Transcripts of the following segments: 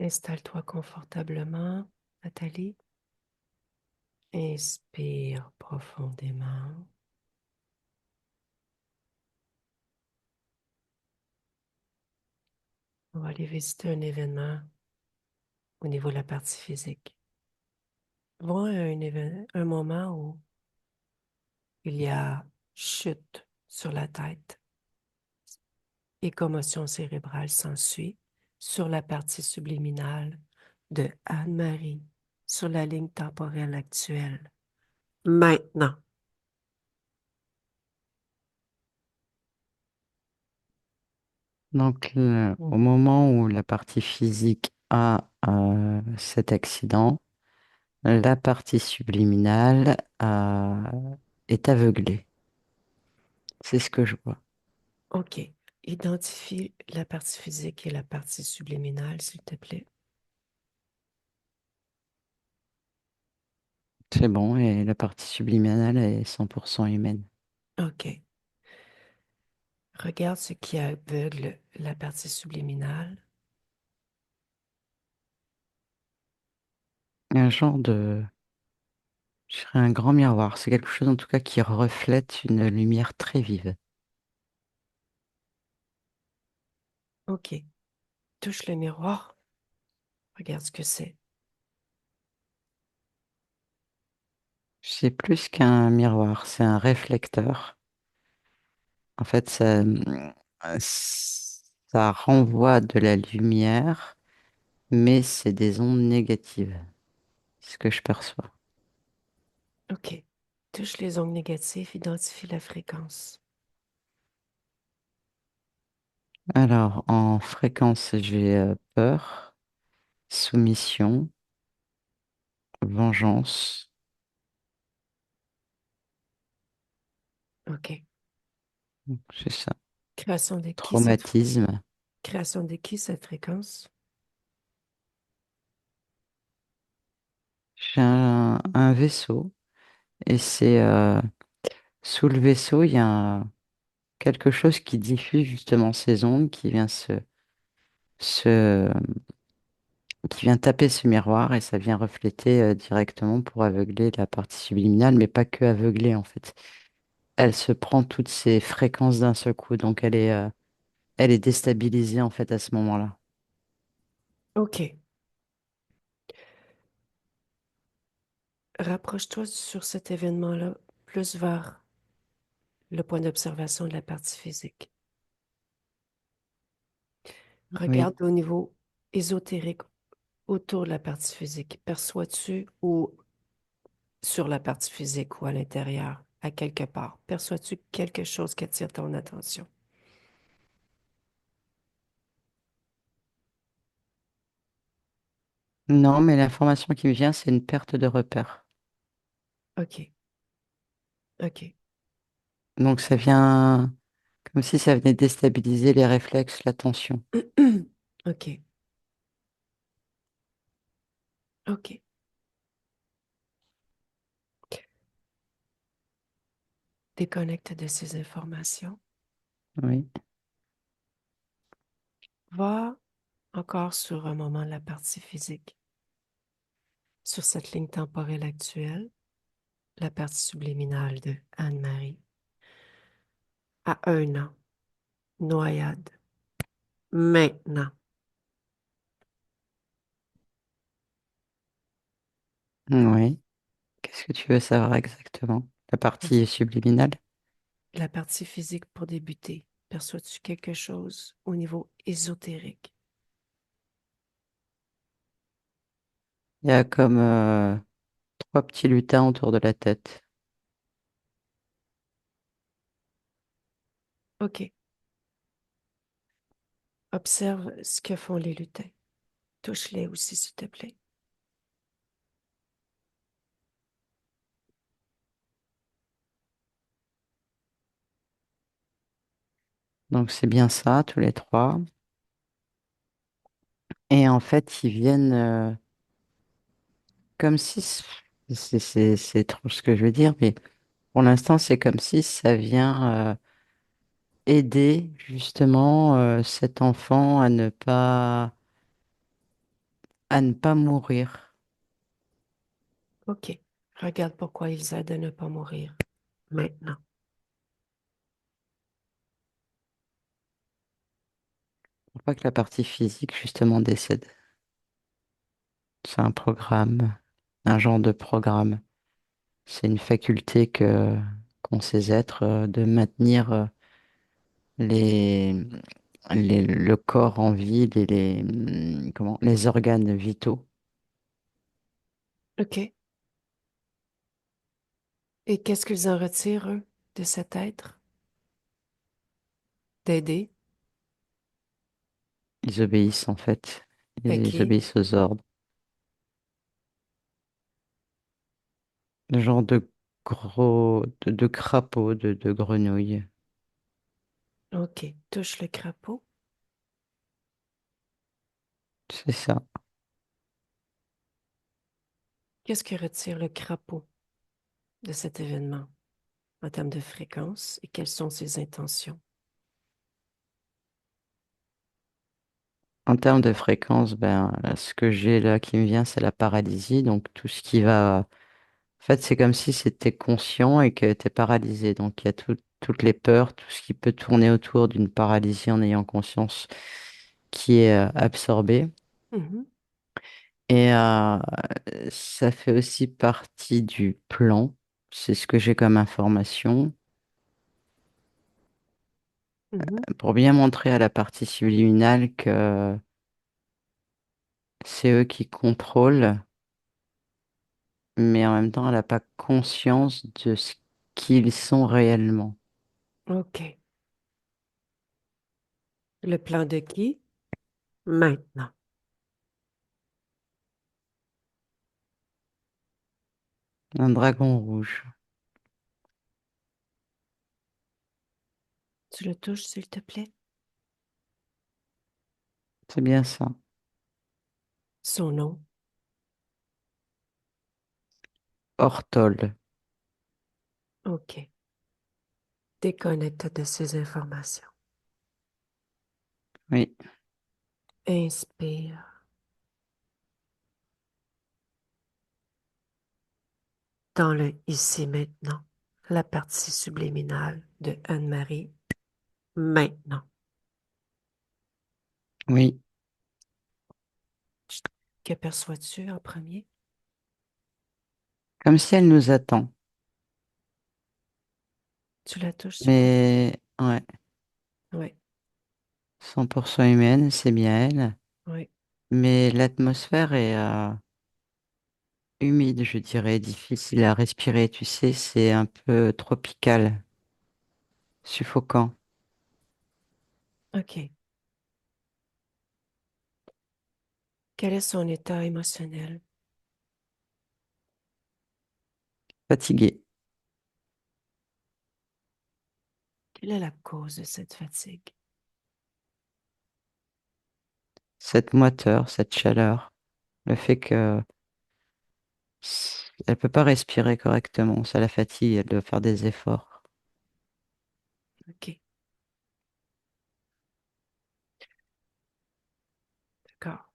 Installe-toi confortablement, Nathalie. Inspire profondément. On va aller visiter un événement au niveau de la partie physique. Voir un moment où il y a chute sur la tête et commotion cérébrale s'ensuit sur la partie subliminale de Anne-Marie sur la ligne temporelle actuelle. Maintenant. Donc, au moment où la partie physique a cet accident, la partie subliminale est aveuglée. C'est ce que je vois. OK. Identifie la partie physique et la partie subliminale, s'il te plaît. C'est bon, et la partie subliminale est 100% humaine. OK. Regarde ce qui aveugle la partie subliminale. Un genre de... Je dirais un grand miroir. C'est quelque chose en tout cas qui reflète une lumière très vive. OK. Touche le miroir. Regarde ce que c'est. C'est plus qu'un miroir, c'est un réflecteur. En fait, ça renvoie de la lumière, mais c'est des ondes négatives. C'est ce que je perçois. OK. Touche les ondes négatives, identifie la fréquence. Alors, en fréquence, j'ai peur, soumission, vengeance, OK. c'est ça, Création de qui traumatisme. création de qui cette fréquence? J'ai un vaisseau et c'est sous le vaisseau, il y a quelque chose qui diffuse justement ces ondes qui vient se, qui vient taper ce miroir et ça vient refléter directement pour aveugler la partie subliminale, mais pas que aveugler en fait. Elle se prend toutes ces fréquences d'un seul coup, donc elle est déstabilisée en fait à ce moment-là. OK. Rapproche-toi sur cet événement-là, plus vers le point d'observation de la partie physique. Oui. Regarde au niveau ésotérique autour de la partie physique. Perçois-tu ou sur la partie physique ou à l'intérieur, à quelque part, perçois-tu quelque chose qui attire ton attention? Non, mais l'information qui me vient, c'est une perte de repère. OK. OK. Donc ça vient comme si ça venait déstabiliser les réflexes, l'attention. OK. OK. Déconnecte de ces informations. Oui. Va encore sur un moment la partie physique. Sur cette ligne temporelle actuelle, la partie subliminale de Anne-Marie. À 1 an. Noyade. Maintenant. Oui. Qu'est-ce que tu veux savoir exactement? La partie subliminale? La partie physique pour débuter. Perçois-tu quelque chose au niveau ésotérique? Il y a comme trois petits lutins autour de la tête. OK. Observe ce que font les lutins. Touche-les aussi, s'il te plaît. Donc c'est bien ça, tous les trois. Et en fait, ils viennent comme si... c'est trop ce que je veux dire, mais pour l'instant, c'est comme si ça vient aider justement cet enfant à ne pas à ne pas mourir. OK. Regarde pourquoi ils aident à ne pas mourir. Maintenant. Pour pas que la partie physique, justement, décède. C'est un programme, un genre de programme. C'est une faculté qu'ont ces êtres de maintenir les, le corps en vie, comment, les organes vitaux. OK. Et qu'est-ce qu'ils en retirent, eux, de cet être? D'aider? Ils obéissent en fait. À Ils qui? obéissent aux ordres. Le genre de de crapauds, de grenouilles. OK. Touche le crapaud. C'est ça. Qu'est-ce que retire le crapaud de cet événement en termes de fréquence et quelles sont ses intentions? En termes de fréquence, ben, ce que j'ai là qui me vient, c'est la paralysie. Donc tout ce qui va... En fait, c'est comme si c'était conscient et que tu es paralysé. Donc il y a toutes les peurs, tout ce qui peut tourner autour d'une paralysie en ayant conscience qui est absorbé. Mhm, Et ça fait aussi partie du plan. C'est ce que j'ai comme information. mhm. Pour bien montrer à la partie subliminale que c'est eux qui contrôlent, mais en même temps, elle n'a pas conscience de ce qu'ils sont réellement. OK. Le plan de qui? Maintenant. Un dragon rouge. Tu le touches, s'il te plaît? C'est bien ça. Son nom. Ortol. OK. Déconnecte de ces informations. Oui. Inspire. Dans le ici maintenant, la partie subliminale de Anne-Marie. Maintenant. Oui. Chut. Qu'aperçois-tu en premier? Comme si elle nous attend. Tu la touches, s'il te plaît? Mais ouais, Oui, 100% humaine, c'est bien elle. oui. Mais l'atmosphère est humide, je dirais, difficile à respirer. Tu sais, c'est un peu tropical, suffocant, OK. Quel est son état émotionnel? fatigué. Quelle est la cause de cette fatigue? Cette moiteur, cette chaleur, le fait que elle peut pas respirer correctement, ça la fatigue, elle doit faire des efforts. OK, d'accord.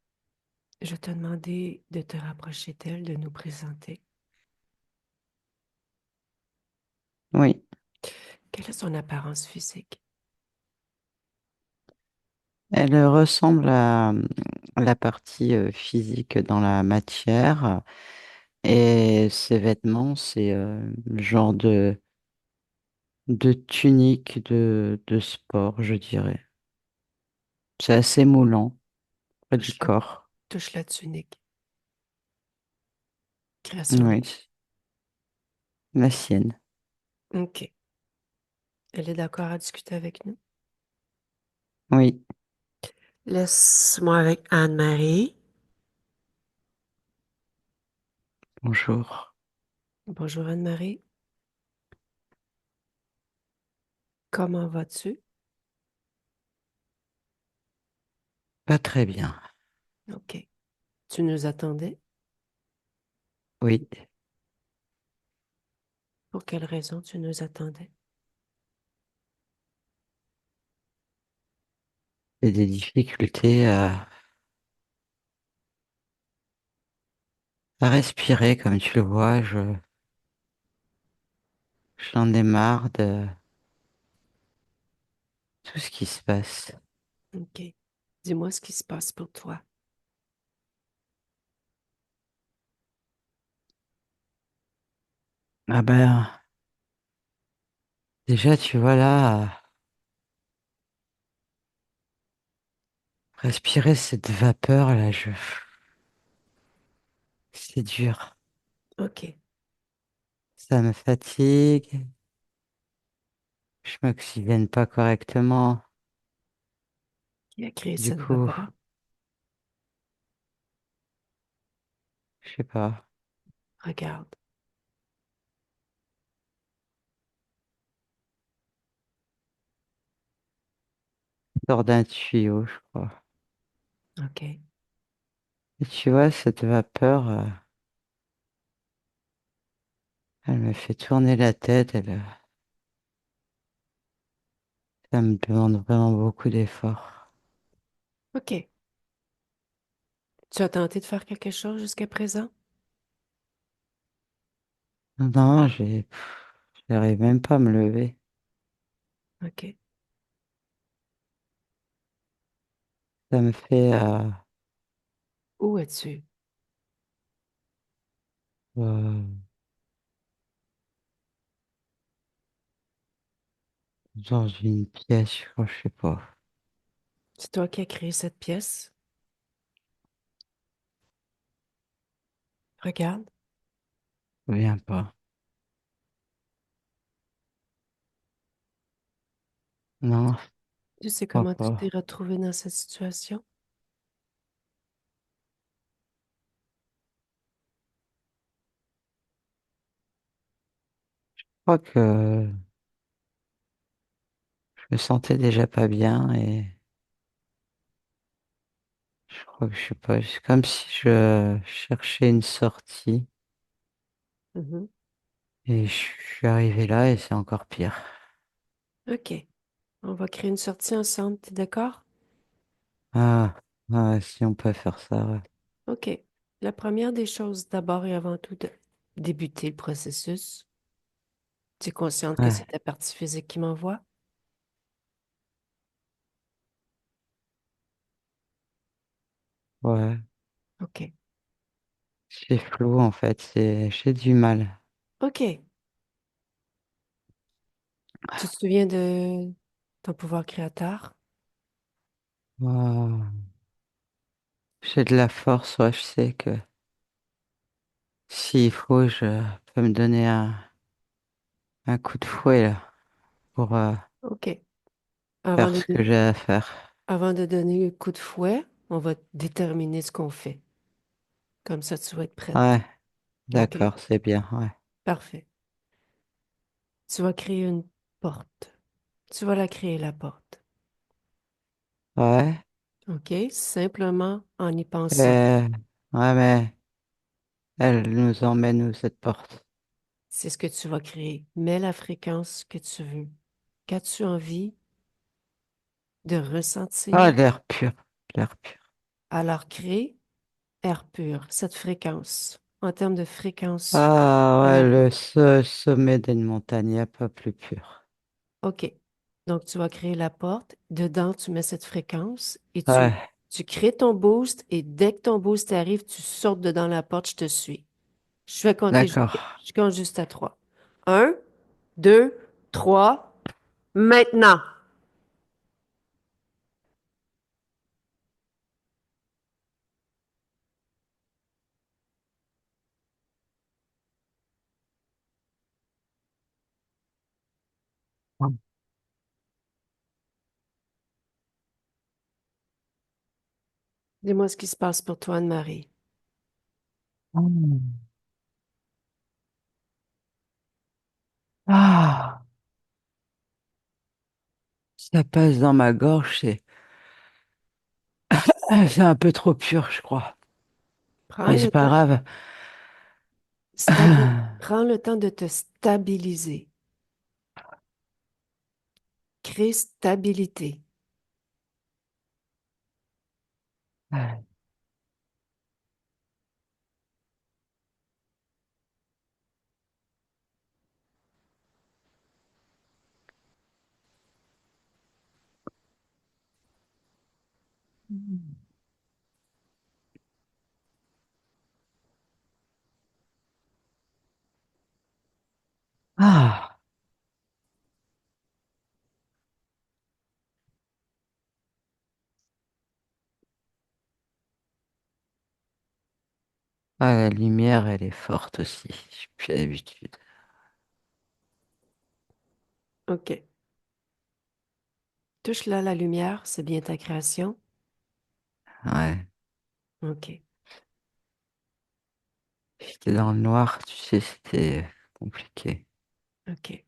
Je vais te demander de te rapprocher d'elle, de nous présenter. Oui, Quelle est son apparence physique? elle ressemble à la partie physique dans la matière et ses vêtements, c'est genre de tunique de sport, je dirais. C'est assez moulant près du Touche la, corps. touche la tunique. Création. Oui, la sienne. OK. Elle est d'accord à discuter avec nous? Oui, Laisse-moi avec Anne-Marie. bonjour. Bonjour Anne-Marie. Comment vas-tu? Pas très bien. OK. Tu nous attendais? Oui, Pour quelle raison tu nous attendais? j'ai des difficultés à respirer, comme tu le vois. J'en ai marre de tout ce qui se passe. OK. Dis-moi ce qui se passe pour toi. Ah ben, déjà, tu vois là, respirer cette vapeur là, c'est dur. OK. Ça me fatigue. Je m'oxygène pas correctement. Qui a créé Du cette coup, vapeur? je sais pas. Regarde. Sort d'un tuyau, je crois. OK. Et tu vois, cette vapeur, elle me fait tourner la tête. Ça me demande vraiment beaucoup d'efforts. OK. Tu as tenté de faire quelque chose jusqu'à présent? Non, j'arrive même pas à me lever. OK. Ça me fait Où es-tu? euh, dans une pièce, je crois, je sais pas. C'est toi qui as créé cette pièce? Regarde. Je me souviens pas. Non, je Tu sais crois comment tu t'es pas. retrouvé dans cette situation? Je crois que je me sentais déjà pas bien et je crois que je sais pas, c'est comme si je cherchais une sortie Mhm. et je suis arrivé là et c'est encore pire. OK. On va créer une sortie ensemble, t'es d'accord? Ah, ah, si on peut faire ça, ouais. OK. La première des choses, d'abord et avant tout, de débuter le processus. Tu es consciente que c'est Ouais, ta partie physique qui m'envoie? ouais. OK. C'est flou en fait, j'ai du mal. OK. Tu te souviens de ton pouvoir créateur? Ah, j'ai de la force, ouais, je sais que s'il faut, je peux me donner un coup de fouet là pour OK. Avant faire de, ce que j'ai à faire. avant de donner le coup de fouet, on va déterminer ce qu'on fait. Comme ça, tu vas être prête. Ouais, OK. d'accord, c'est bien, ouais. Parfait. Tu vas créer une porte. Tu vas la créer, la porte. Ouais, OK? Simplement en y pensant. ouais, mais elle nous emmène où cette porte? C'est ce que tu vas créer. Mets la fréquence que tu veux. Qu'as-tu envie de Ah, ressentir? l'air pur, l'air pur. Alors, crée air pur, cette fréquence. En termes de fréquence Ah, de ouais, la porte. sommet d'une montagne, y a pas plus pur. OK. Donc, tu vas créer la porte. Dedans, tu mets cette fréquence et Ouais, tu crées ton boost. Et dès que ton boost arrive, tu sautes dedans la porte. Je te suis. Je vais compter. d'accord. Je compte juste à trois. Un, deux, trois. Maintenant. Dis-moi ce qui se passe pour toi, Anne-Marie. Mm. Ah, ça passe dans ma gorge, c'est un peu trop pur, je crois. Prends Mais c'est le pas temps, grave. prends le temps de te stabiliser. Crée stabilité. Ah, ah, la lumière, elle est forte aussi. J'ai plus l'habitude. OK. Touche là la lumière, c'est bien ta création. Ouais. OK. J'étais dans le noir, tu sais, c'était compliqué. OK.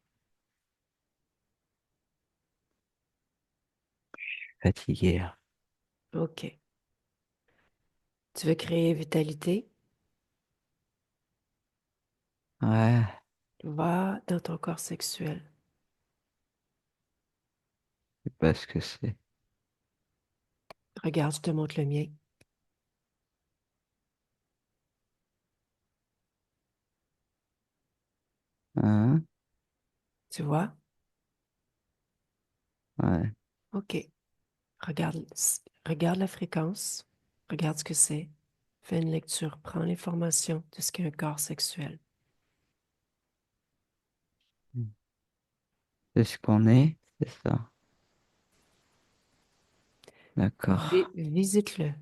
Fatigué, là. OK. Tu veux créer vitalité? Ouais, Va dans ton corps sexuel. je sais pas ce que c'est. Regarde, je te montre le mien. Hein? Tu vois? Ouais. OK. Regarde, regarde la fréquence. Regarde ce que c'est. Fais une lecture. Prends l'information de ce qu'est un corps sexuel. C'est ce qu'on est, c'est ça. D'accord. Visite-le.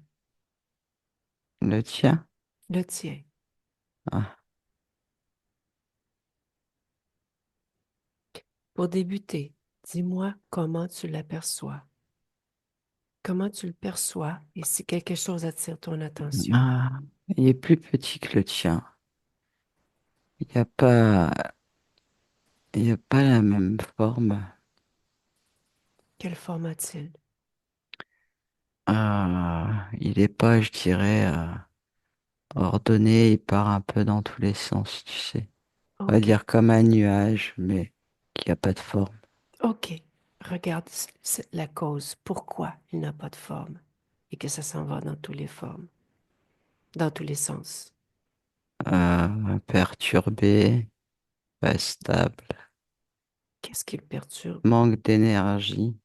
Le tien? Le tien. Ah. Pour débuter, dis-moi comment tu l'aperçois. Comment tu le perçois et si quelque chose attire ton attention. Ah, il est plus petit que le tien. Il n'y a pas, il y a pas la même forme. Quelle forme a-t-il? Ah, il est pas, je dirais, ordonné. Il part un peu dans tous les sens, tu sais. On va OK. dire comme un nuage, mais qui a pas de forme. OK. Regarde la cause. Pourquoi il n'a pas de forme et que ça s'en va dans toutes les formes, dans tous les sens. Perturbé, pas stable, Qu'est-ce qui le perturbe? manque d'énergie,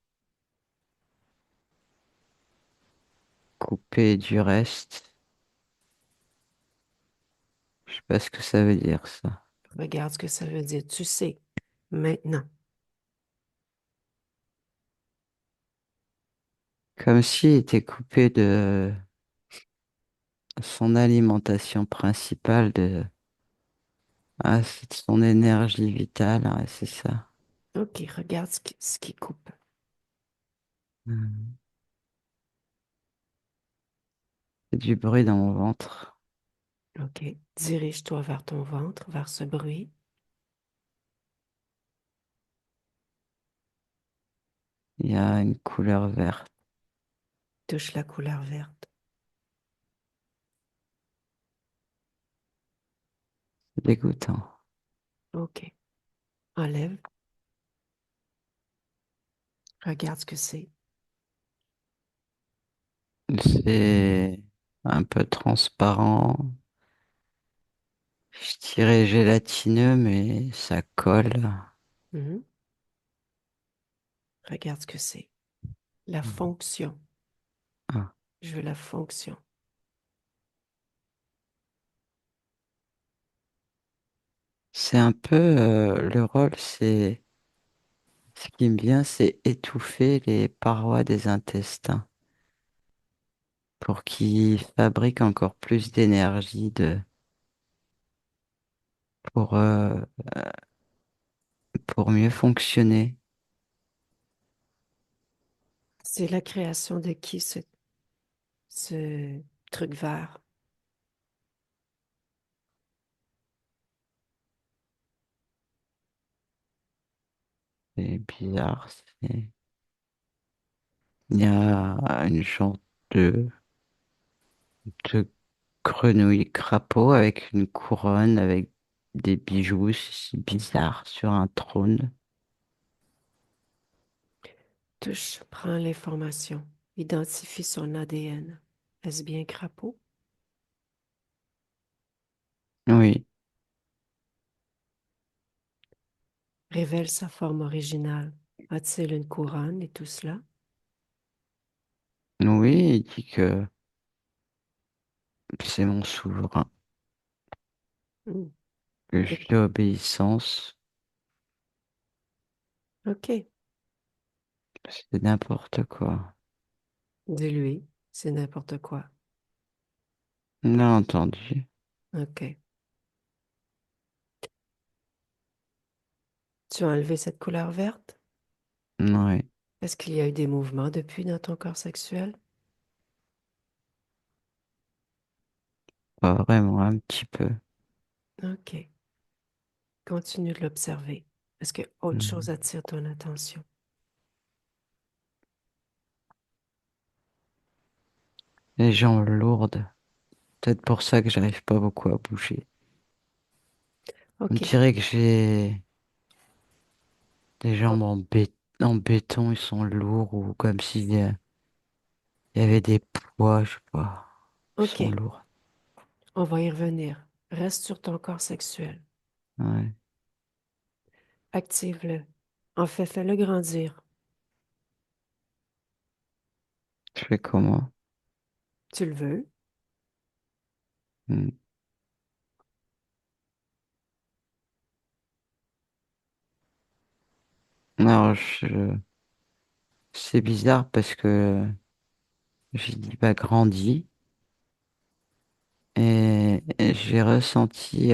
coupé du reste. Je sais pas ce que ça veut dire, ça. Regarde ce que ça veut dire. Tu sais, maintenant. Comme s'il était coupé de son alimentation principale, c'est de son énergie vitale, ouais, c'est ça. OK, regarde ce qui coupe. Hmm. C'est du bruit dans mon ventre. OK. Dirige-toi vers ton ventre, vers ce bruit. Il y a une couleur verte. Touche la couleur verte. C'est dégoûtant. OK. Enlève. Regarde ce que c'est. C'est un peu transparent. Je dirais gélatineux, mais ça colle. Mhm. Regarde ce que c'est. La fonction. Ah. Je veux la fonction. C'est un peu le rôle, c'est ce qui me vient, c'est étouffer les parois des intestins pour qu'ils fabriquent encore plus d'énergie pour, euh, pour mieux fonctionner. C'est la création de qui ce truc vert? C'est bizarre. Il y a une sorte de, de grenouille crapaud avec une couronne, avec des bijoux, c'est bizarre, sur un trône. Touche, prends l'information. Identifie son ADN. Est-ce bien crapaud? Oui, Révèle sa forme originale. A-t-il une couronne et tout cela? Oui, il dit que c'est mon souverain, Hmm. que je Et- fais obéissance. OK. C'est n'importe quoi. Dis-lui, c'est n'importe quoi. On l'a entendu. OK. Tu as enlevé cette couleur verte? Oui, Est-ce qu'il y a eu des mouvements depuis dans ton corps sexuel? pas vraiment, un petit peu. OK. Continue de l'observer. Est-ce que autre Mhm. chose attire ton attention? Les jambes lourdes. Peut-être pour ça que j'arrive pas beaucoup à bouger. On OK. dirait que j'ai des On jambes en béton, ils sont lourds ou comme s'il y avait des poids, je sais pas. Ils sont OK. lourds. On va y revenir. Reste sur ton corps sexuel. Ouais. Active-le. En fait, fais-le grandir. Je fais comment? Tu le veux? Hmm. Alors, c'est bizarre parce que j'ai dit bah grandi et j'ai ressenti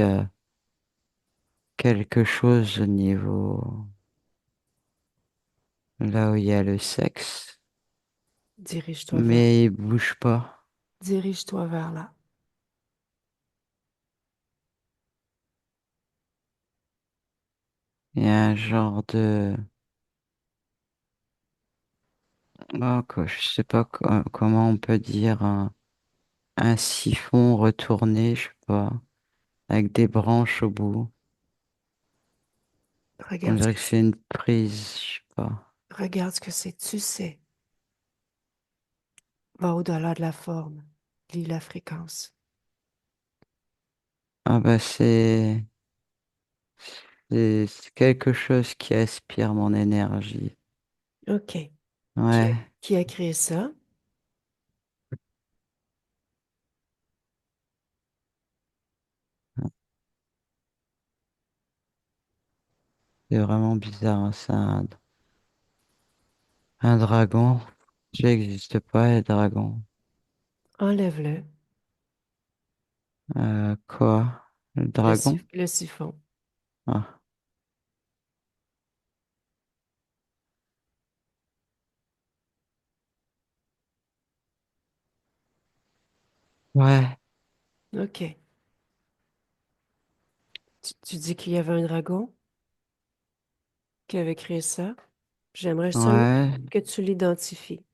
quelque chose au niveau là où il y a le sexe, Dirige-toi vers. mais il bouge pas. Dirige-toi vers là. Il y a un genre de oh, quoi, je sais pas comment on peut dire un siphon retourné, je sais pas, avec des branches au bout. On Regarde ce dirait que que c'est c'est. une prise, je sais pas. Regarde ce que c'est. Tu sais. Va au-delà de la forme. Lis la fréquence. Ah bah c'est quelque chose qui aspire mon énergie. OK. Qui a, Ouais, qui a créé ça? c'est vraiment bizarre, hein, ça. Un dragon, ça n'existe pas, les dragons. Enlève-le. Quoi? Le dragon? Le siphon. Ah, ouais, OK. Tu dis qu'il y avait un dragon qui avait créé ça? J'aimerais seulement ouais, que tu l'identifies.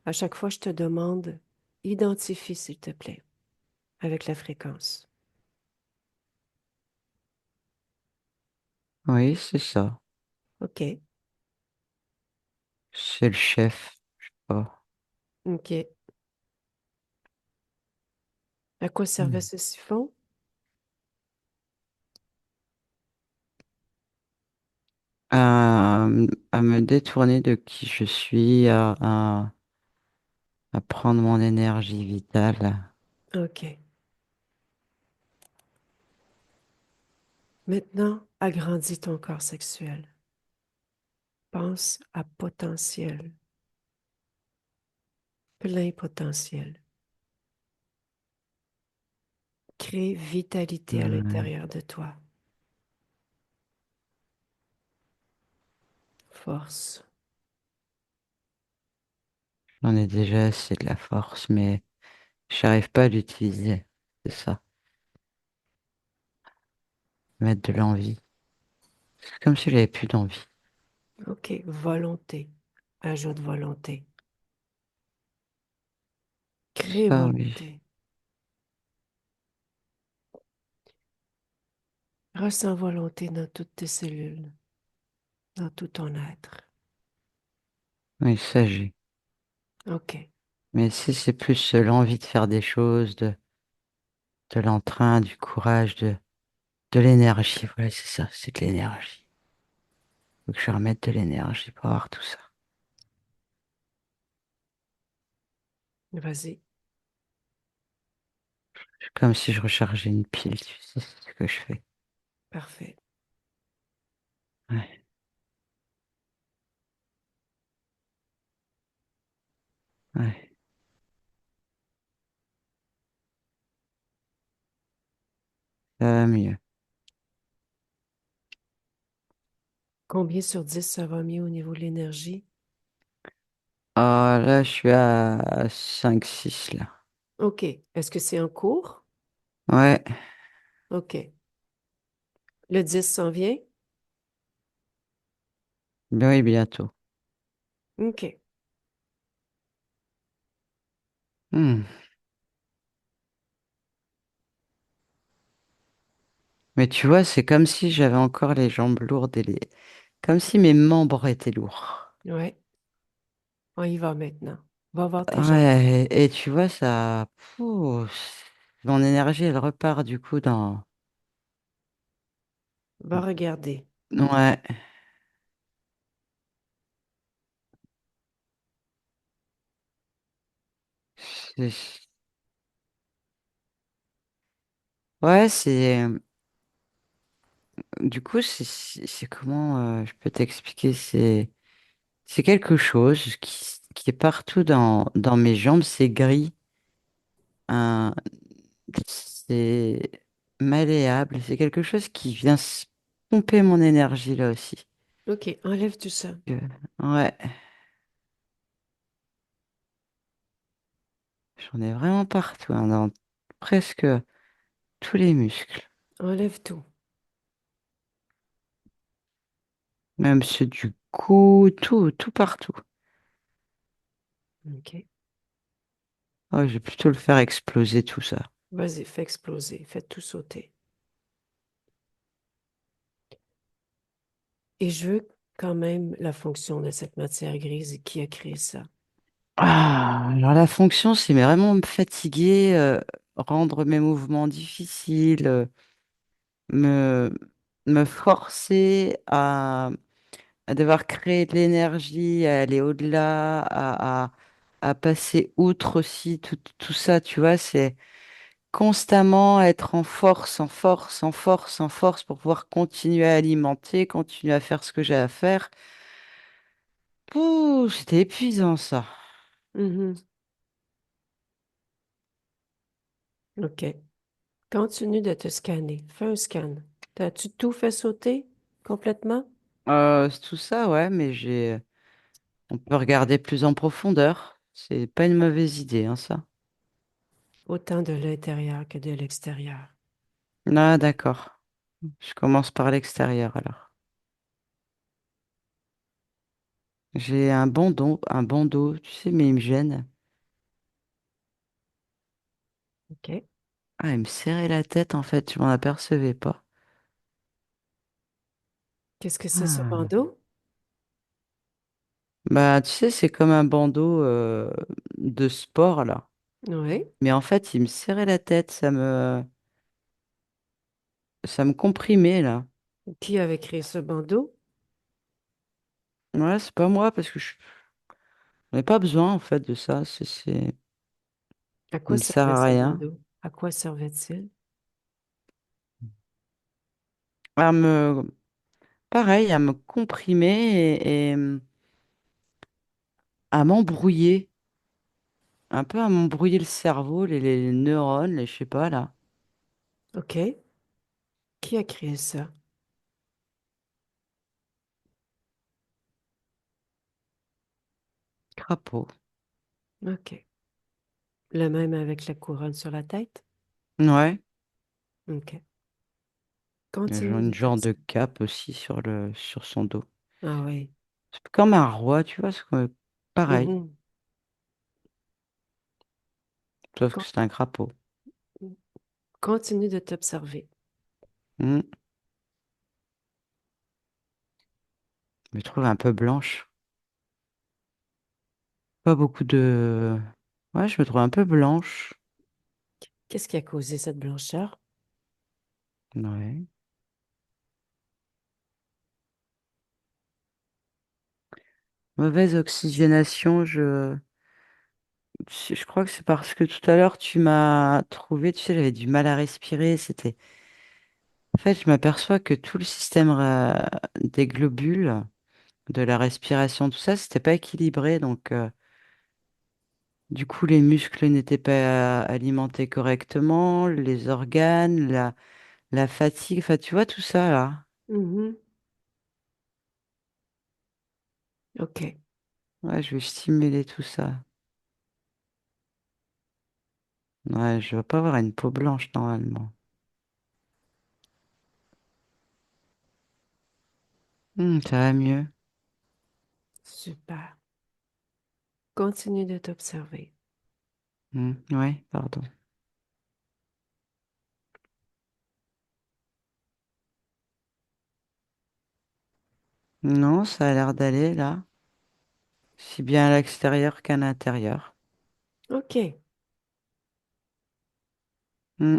À chaque fois, je te demande, identifie, s'il te plaît, avec la fréquence. oui, c'est ça. OK. C'est le chef, je sais pas. OK. À quoi servait Hmm. ce siphon? À, à me détourner de qui je suis, à prendre mon énergie vitale. OK. Maintenant, agrandis ton corps sexuel. Pense à potentiel, plein potentiel. Crée vitalité à Ouais, l'intérieur de toi. Force. j'en ai déjà assez de la force, mais j'arrive pas à l'utiliser. C'est ça, mettre de l'envie. C'est comme si j'avais plus d'envie. OK. Volonté. Ajoute volonté. Crée Ça, oui. volonté. Ressens volonté dans toutes tes cellules, dans tout ton être. Oui, ça, j'ai. OK. Mais si c'est plus l'envie de faire des choses, de l'entrain, du courage, de l'énergie. Voilà, c'est ça, c'est de l'énergie. Faut que je remette de l'énergie pour avoir tout ça. Vas-y. Comme si je rechargeais une pile, tu sais, c'est ce que je fais. Parfait. Ouais, ouais, ça va mieux. Combien sur 10 ça va mieux au niveau de l'énergie? Ah, là, je suis à 5 6 là. OK. Est-ce que c'est en cours? Ouais, OK. Le 10 s'en vient? oui, bientôt. OK. Hmm. Mais tu vois, c'est comme si j'avais encore les jambes lourdes et les... Comme si mes membres étaient lourds. Ouais. On y va maintenant. Va voir tes jambes. Ouais, et tu vois, ça... Pouh, mon énergie, elle repart du coup dans... Va regarder. Ouais, c'est... Ouais, c'est... Du coup, c'est comment je peux t'expliquer? C'est quelque chose qui est partout dans mes jambes, c'est gris. Un- C'est malléable, c'est quelque chose qui vient pomper mon énergie là aussi. OK. Enlève tout ça. Euh, Ouais, j'en ai vraiment partout, hein, dans presque tous les muscles, Enlève tout. même ceux du cou, tout partout. OK. Oh, je vais plutôt le faire exploser tout ça. Vas-y, fais exploser. Fais tout sauter. Et je veux quand même la fonction de cette matière grise qui a créé ça. Ah, alors la fonction, c'est vraiment me fatiguer, rendre mes mouvements difficiles, me, me forcer à devoir créer de l'énergie, à aller au-delà, à passer outre aussi tout ça, tu vois, c'est constamment être en force, en force, en force, en force pour pouvoir continuer à alimenter, continuer à faire ce que j'ai à faire. Pouh, c'était épuisant ça. Mhm. OK. Continue de te scanner. Fais un scan. T'as-tu tout fait sauter complètement? C'est tout ça, ouais, mais on peut regarder plus en profondeur. C'est pas une mauvaise idée, hein, ça. Autant de l'intérieur que de l'extérieur. Ah, d'accord. Je commence par l'extérieur alors. J'ai un bandeau, tu sais, mais il me gêne. OK. Ah, il me serrait la tête en fait, je m'en apercevais pas. Qu'est-ce que c'est ce Ah. bandeau? Bah, tu sais, c'est comme un bandeau de sport là. Oui. Mais en fait, il me serrait la tête, ça me comprimait là. Qui avait créé ce bandeau? Ouais, c'est pas moi parce que je n'ai pas besoin en fait de ça. À Il quoi me sert servait à ce rien. bandeau? À quoi servait-il? À me, pareil, à me comprimer et à m'embrouiller. Un peu à m'embrouiller le cerveau, les neurones, je sais pas là. OK. Qui a créé ça? Crapaud. OK. Le même avec la couronne sur la tête? Ouais. OK. Il y a Continue de une genre de t'observer. cape aussi sur son dos. Ah oui. C'est comme un roi, tu vois, pareil, Mhm. sauf que Con- c'est un crapaud. Continue de t'observer. Hmm. Je me trouve un peu blanche. Pas beaucoup de... Ouais, je me trouve un peu blanche. Qu'est-ce qui a causé cette blancheur? Ouais. Mauvaise oxygénation, Je crois que c'est parce que tout à l'heure, tu m'as trouvé, tu sais, j'avais du mal à respirer. En fait, je m'aperçois que tout le système des globules, de la respiration, tout ça, c'était pas équilibré. Donc, du coup, les muscles n'étaient pas alimentés correctement, les organes, la fatigue, enfin, tu vois, tout ça, là. Mhm. OK, Ouais, je vais stimuler tout ça. Ouais, je vais pas avoir une peau blanche, normalement. Ça va mieux. super. Continue de t'observer. Ouais, pardon. Non, ça a l'air d'aller, là. Si bien à l'extérieur qu'à l'intérieur. OK, Hmm.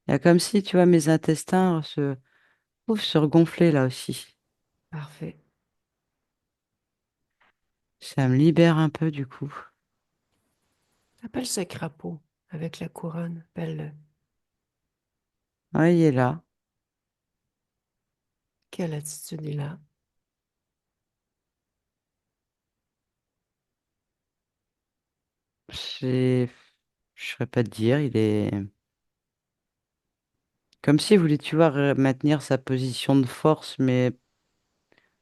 Il y a comme si, tu vois, mes intestins se regonfler là aussi. parfait. Ça me libère un peu du coup. Appelle ce crapaud avec la couronne. Appelle-le. Ouais, il est là. Quelle attitude il a? C'est... Je saurais pas te dire, il est... Comme s'il voulait, tu vois, maintenir sa position de force, mais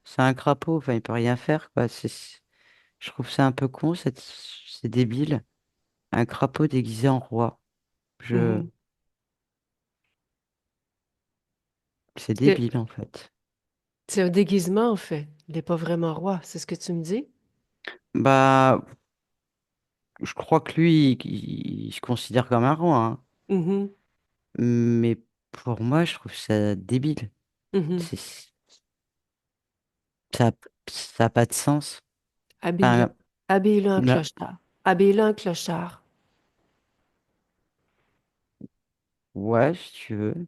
c'est un crapaud, enfin, il peut rien faire, quoi. Je trouve ça un peu con, c'est débile. Un crapaud déguisé en roi. Je... Mhm. C'est C'est débile, en fait. c'est un déguisement, en fait. Il n'est pas vraiment roi, c'est ce que tu me dis? Bah, je crois que lui, il se considère comme un roi, hein. Mhm, Mais pour moi, je trouve ça débile. mhm. C'est- Ça, ça a pas de sens. Habille-le. Enfin, Habille-le en là, clochard. Habille-le en clochard. ouais, si tu veux.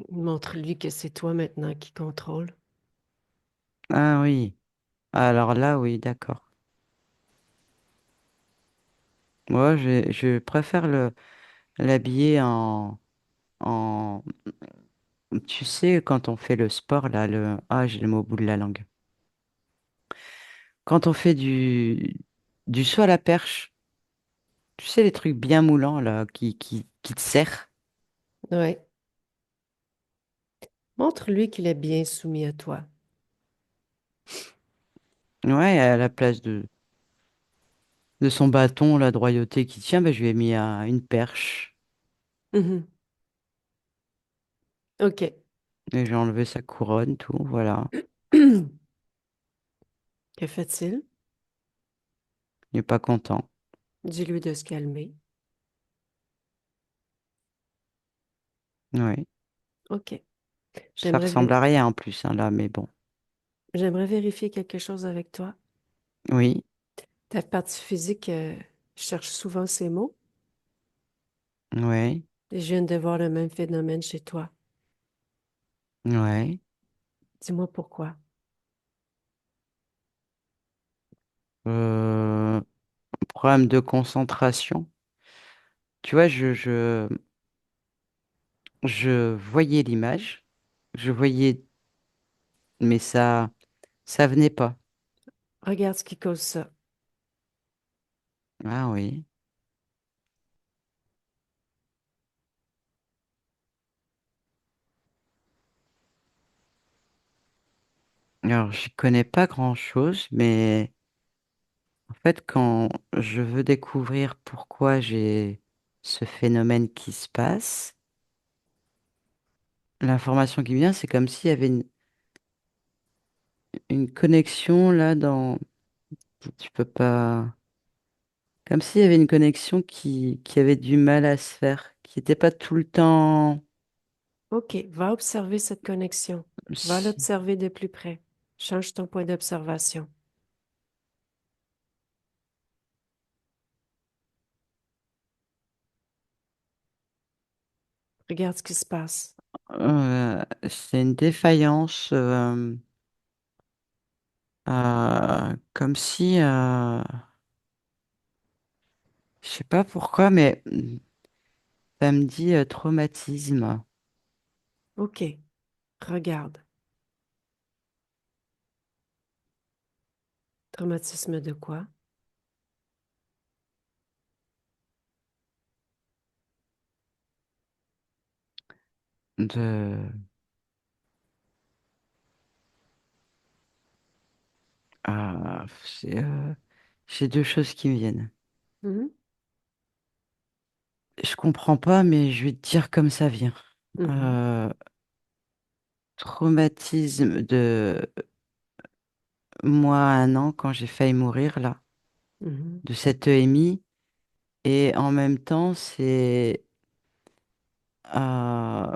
Montre-lui que c'est toi maintenant qui contrôle. Ah oui. Alors là, oui, d'accord. Moi, je préfère l'habiller en... Tu sais, quand on fait le sport, là, Ah, j'ai le mot au bout de la langue. Quand on fait du saut à la perche, tu sais, les trucs bien moulants, là, qui te serrent. Ouais. Montre-lui qu'il est bien soumis à toi. Ouais, à la place de son bâton, la droyauté qui tient, ben, je lui ai mis une perche. Mhm. OK. Et j'ai enlevé sa couronne, tout, voilà. Que fait-il? Il n'est pas content. Dis-lui de se calmer. Oui. OK. Ça J'aimerais ressemble vé- à rien en plus, hein, là, mais bon. j'aimerais vérifier quelque chose avec toi. Oui, Ta partie physique cherche souvent ces mots oui, et je viens de voir le même phénomène chez toi. oui. Dis-moi pourquoi. Euh, Problème de concentration. Tu vois, je voyais l'image, je voyais, mais ça venait pas. Regarde ce qui cause ça. Ah oui. Alors, je connais pas grand-chose, mais en fait, quand je veux découvrir pourquoi j'ai ce phénomène qui se passe, l'information qui vient, c'est comme s'il y avait une connexion là dans... Tu peux pas... Comme s'il y avait une connexion qui avait du mal à se faire, qui n'était pas tout le temps... OK, va observer cette connexion. Va si- l'observer de plus près. Change ton point d'observation. Regarde ce qui se passe. c'est une défaillance Comme si, je sais pas pourquoi, mais ça me dit traumatisme OK, regarde. Traumatisme de quoi? de... j'ai deux choses qui me viennent. Mhm, Je comprends pas, mais je vais te dire comme ça vient. mhm, Euh, Traumatisme de moi à un an quand j'ai failli mourir là, mhm. de cette EMI. Et en même temps, c'est euh,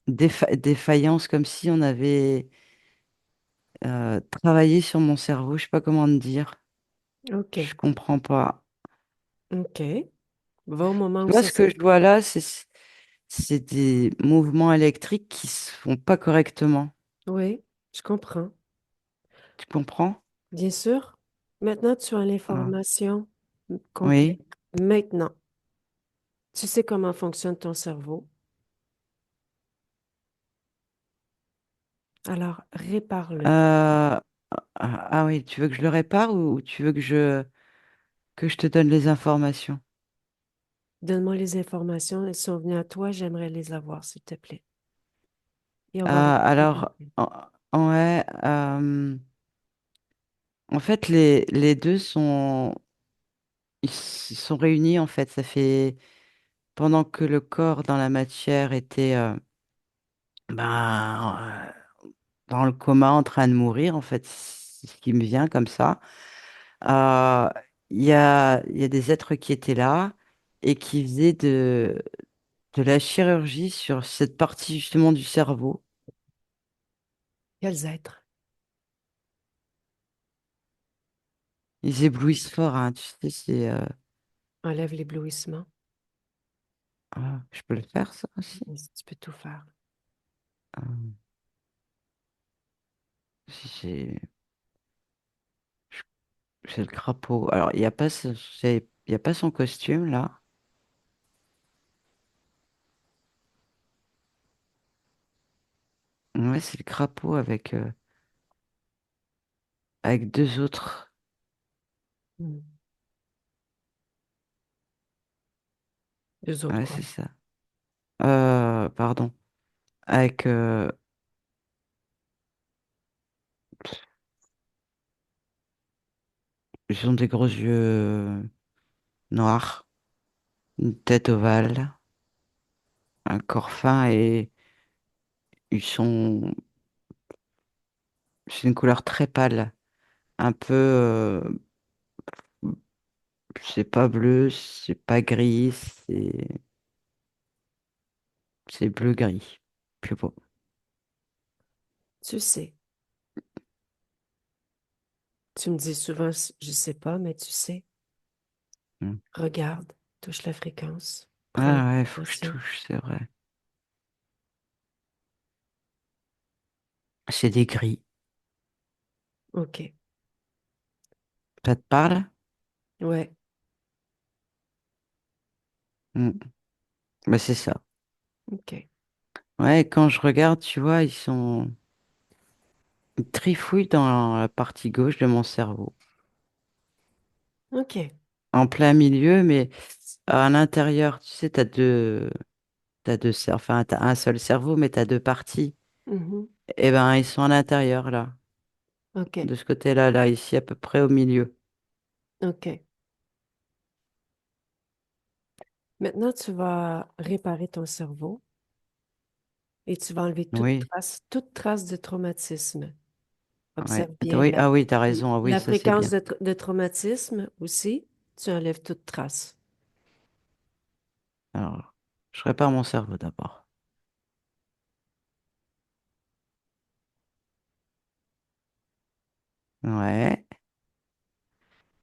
défaillance comme si on avait travaillé sur mon cerveau. Je sais pas comment te dire. Je OK, comprends pas. OK. Va au moment Tu où vois, ça ce que s'est... je vois là, c'est des mouvements électriques qui se font pas correctement. Oui, je comprends. Tu comprends? Bien sûr. Maintenant, tu as Ah. l'information complète. Oui. Maintenant, tu sais comment fonctionne ton cerveau. Alors, répare-le. Ah oui, tu veux que je le répare ou tu veux que je te donne les informations? Donne-moi les informations. Elles sont venues à toi. J'aimerais les avoir, s'il te plaît. Et on va regarder Alors, après. ouais, en fait, les deux ils se sont réunis, en fait. Ça fait, pendant que le corps dans la matière était ben, dans le coma en train de mourir, en fait, c'est ce qui me vient comme ça. Euh, il y a des êtres qui étaient là et qui faisaient de la chirurgie sur cette partie justement du cerveau. Quels êtres? Ils éblouissent fort, hein, tu sais, Enlève l'éblouissement. je peux le faire, ça aussi. Si tu peux tout faire. Euh, si j'ai le crapaud. Alors, il n'y a pas il y a pas son costume, là. Ouais, c'est le crapaud avec deux autres. Hmm. Les autres Ouais, quoi? c'est ça. Pardon. Avec, ils ont des gros yeux noirs, une tête ovale, un corps fin et ils sont, c'est une couleur très pâle, un peu, c'est pas bleu, c'est pas gris, c'est bleu-gris. Plus beau. Tu sais. Tu me dis souvent, je sais pas, mais tu sais. Mm. Regarde, touche la fréquence, prends Ah ouais, faut que je l'information. touche, c'est vrai. C'est des gris. OK. Ça te parle? Ouais. Mm. Bah, c'est ça. OK. Ouais, quand je regarde, tu vois, ils trifouillent dans la partie gauche de mon cerveau. OK. En plein milieu, mais à l'intérieur, tu sais, enfin, t'as un seul cerveau, mais t'as deux parties. Mhm. Eh ben, ils sont à l'intérieur, là. OK. De ce côté-là, là, ici, à peu près au milieu. OK. Maintenant, tu vas réparer ton cerveau et tu vas enlever Oui, toute trace de traumatisme. ouais. Observe bien Oui, ah oui, t'as raison. Ah oui, la ça, c'est fréquence bien. de traumatisme aussi. Tu enlèves toute trace. Alors, je répare mon cerveau d'abord. Ouais.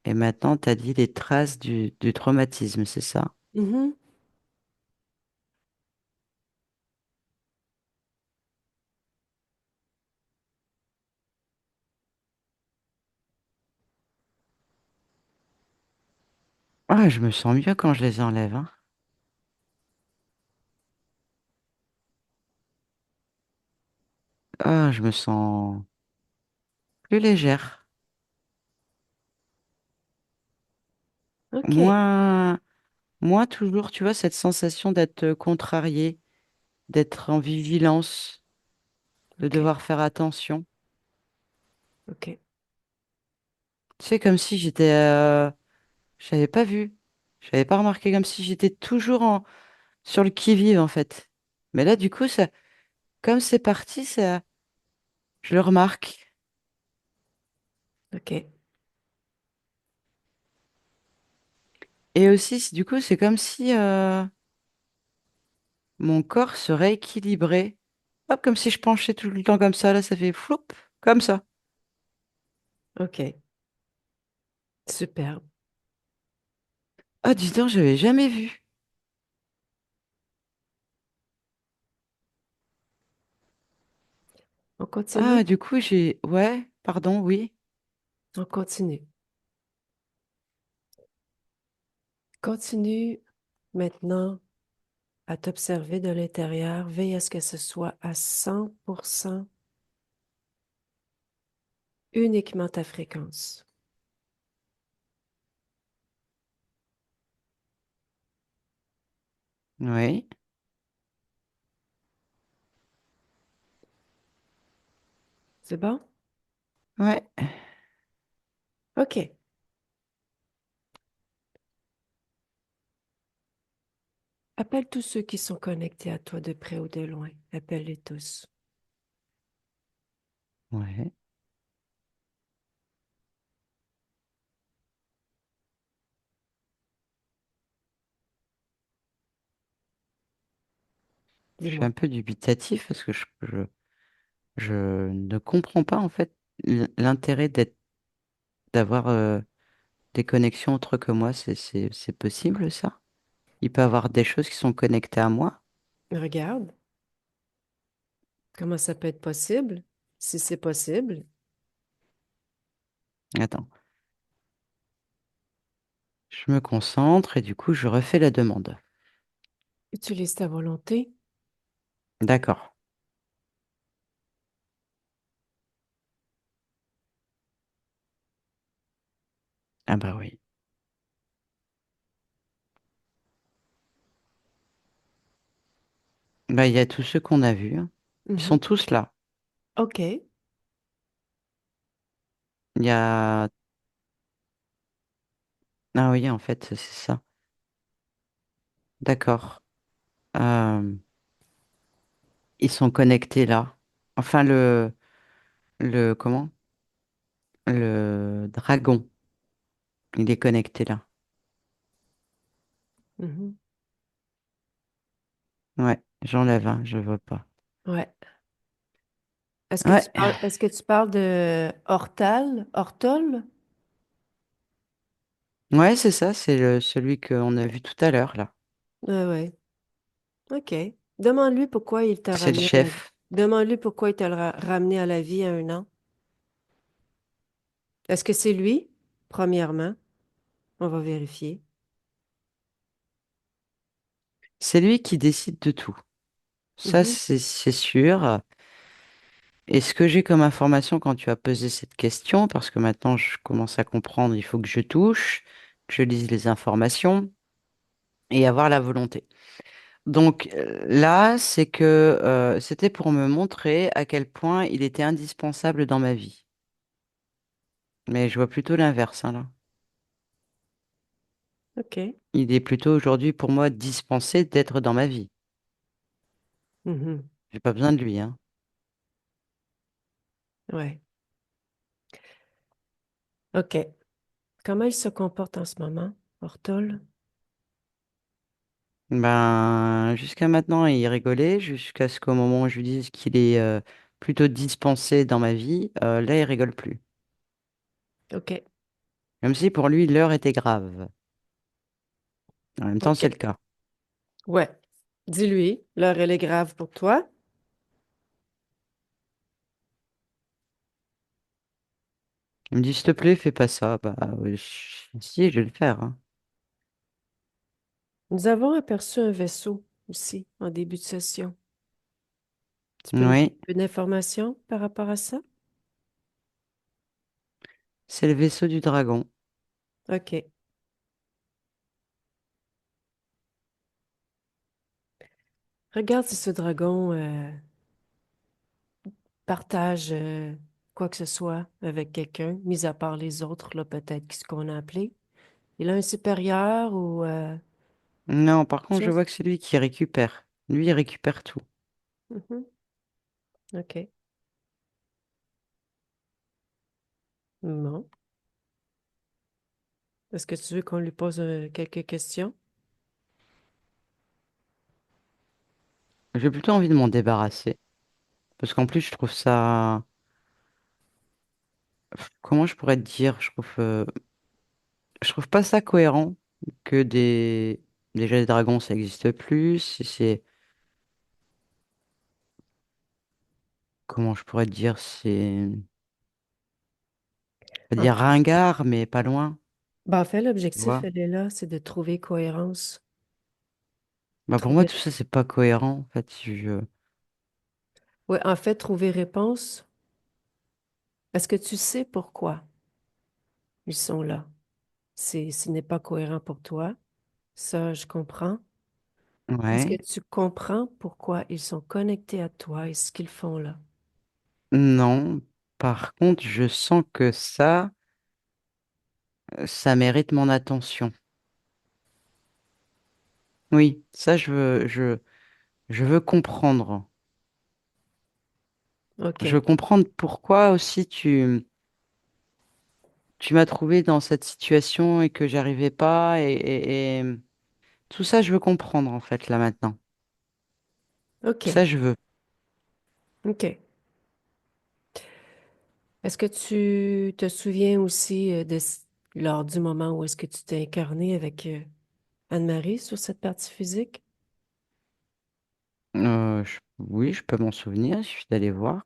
Et maintenant, tu as dit les traces du traumatisme, c'est ça? Mhm. Ah, je me sens mieux quand je les enlève, hein. Ah, je me sens plus légère. OK, Moins, moins toujours, tu vois, cette sensation d'être contrarié, d'être en vigilance, de OK, devoir faire attention. OK, C'est comme si je n'avais pas vu, je n'avais pas remarqué, comme si j'étais toujours sur le qui-vive en fait. Mais là, du coup, ça, comme c'est parti, ça, je le remarque. OK, Et aussi, du coup, c'est comme si mon corps se rééquilibrait. Hop, comme si je penchais tout le temps comme ça. Là, ça fait floup, comme ça. OK. Superbe. Ah, dis donc, j'avais jamais vu. On Ah, continue? du coup, j'ai... Ouais, pardon, oui. On continue. Continue maintenant à t'observer de l'intérieur. Veille à ce que ce soit à 100% uniquement ta fréquence. Oui, C'est bon? ouais. OK. Appelle tous ceux qui sont connectés à toi de près ou de loin. Appelle-les tous. Ouais. Je suis Dis-moi. un peu dubitatif parce que je ne comprends pas en fait l'intérêt d'avoir des connexions autres que moi. C'est possible ça? Il peut y avoir des choses qui sont connectées à moi? Regarde. Comment ça peut être possible? Si c'est possible, Attends, je me concentre et du coup je refais la demande. utilise ta volonté. D'accord. Ah bah oui. Bah il y a tous ceux qu'on a vus, hein. Ils sont Mhm. tous là. OK. Il y a... Ah oui, en fait, c'est ça. D'accord. Euh, Ils sont connectés là. Enfin, comment? Le dragon, il est connecté là. Mhm. Ouais, j'enlève, hein, je veux pas. Ouais. Ouais, Est-ce que tu parles de Hortal? Hortol? ouais, c'est ça, c'est celui qu'on a vu tout à l'heure là. Ouais, ouais. OK. Demande-lui pourquoi il t'a C'est le ramené à la vie. chef. Demande-lui pourquoi il t'a ramené à la vie à 1 an. Est-ce que c'est lui? Premièrement, on va vérifier. C'est lui qui décide de tout. Ça, Mhm. c'est sûr. Et ce que j'ai comme information quand tu as posé cette question, parce que maintenant je commence à comprendre, il faut que je touche, que je lise les informations et avoir la volonté. Donc là, c'est que c'était pour me montrer à quel point il était indispensable dans ma vie. Mais je vois plutôt l'inverse, hein, là. OK. Il est plutôt aujourd'hui pour moi dispensé d'être dans ma vie. Mhm. J'ai pas besoin de lui, hein. Ouais. OK. Comment il se comporte en ce moment, Hortol? Ben, jusqu'à maintenant, il rigolait, jusqu'à ce qu'au moment où je lui dise qu'il est plutôt dispensé dans ma vie, là, il rigole plus. OK. Même si pour lui, l'heure était grave. En même temps, c'est OK. le cas. Ouais. Dis-lui, l'heure, elle est grave pour toi. Il me dit, s'il te plaît, fais pas ça. Bah, oui, si, je vais le faire, hein. Nous avons aperçu un vaisseau aussi en début de session. Tu peux nous donner Oui, un peu d'informations par rapport à ça? c'est le vaisseau du dragon. OK. Regarde si ce dragon partage quoi que ce soit avec quelqu'un, mis à part les autres, là, peut-être, ce qu'on a appelé. Il a un supérieur ou Non, par contre, je chose? vois que c'est lui qui récupère. Lui, il récupère tout. Mhm. OK. Bon. Est-ce que tu veux qu'on lui pose quelques questions? J'ai plutôt envie de m'en débarrasser. Parce qu'en plus, je trouve ça... Comment je pourrais te dire? Je trouve pas ça cohérent que des... Déjà, les dragons, ça existe plus. Comment je pourrais te dire? C'est... Pas En dire fait, ringard, mais pas loin. en fait, Tu l'objectif, vois? elle est là, c'est de trouver cohérence. Bah pour moi, Trouver... tout ça, c'est pas cohérent. En fait, Ouais, en fait, trouver réponse. Est-ce que tu sais pourquoi ils sont là? Ce n'est pas cohérent pour toi. Ça, je comprends. Est-ce que Ouais. tu comprends pourquoi ils sont connectés à toi et ce qu'ils font là? Non. Par contre, je sens que ça mérite mon attention. Oui, ça, je veux comprendre. Je veux OK. comprendre pourquoi aussi tu m'as trouvé dans cette situation et que j'arrivais pas. Et tout ça, je veux comprendre, en fait, là, maintenant. OK. Ça, je veux. OK. Est-ce que tu te souviens aussi lors du moment où est-ce que tu t'es incarné avec Anne-Marie sur cette partie physique? Oui, je peux m'en souvenir. Il suffit d'aller voir.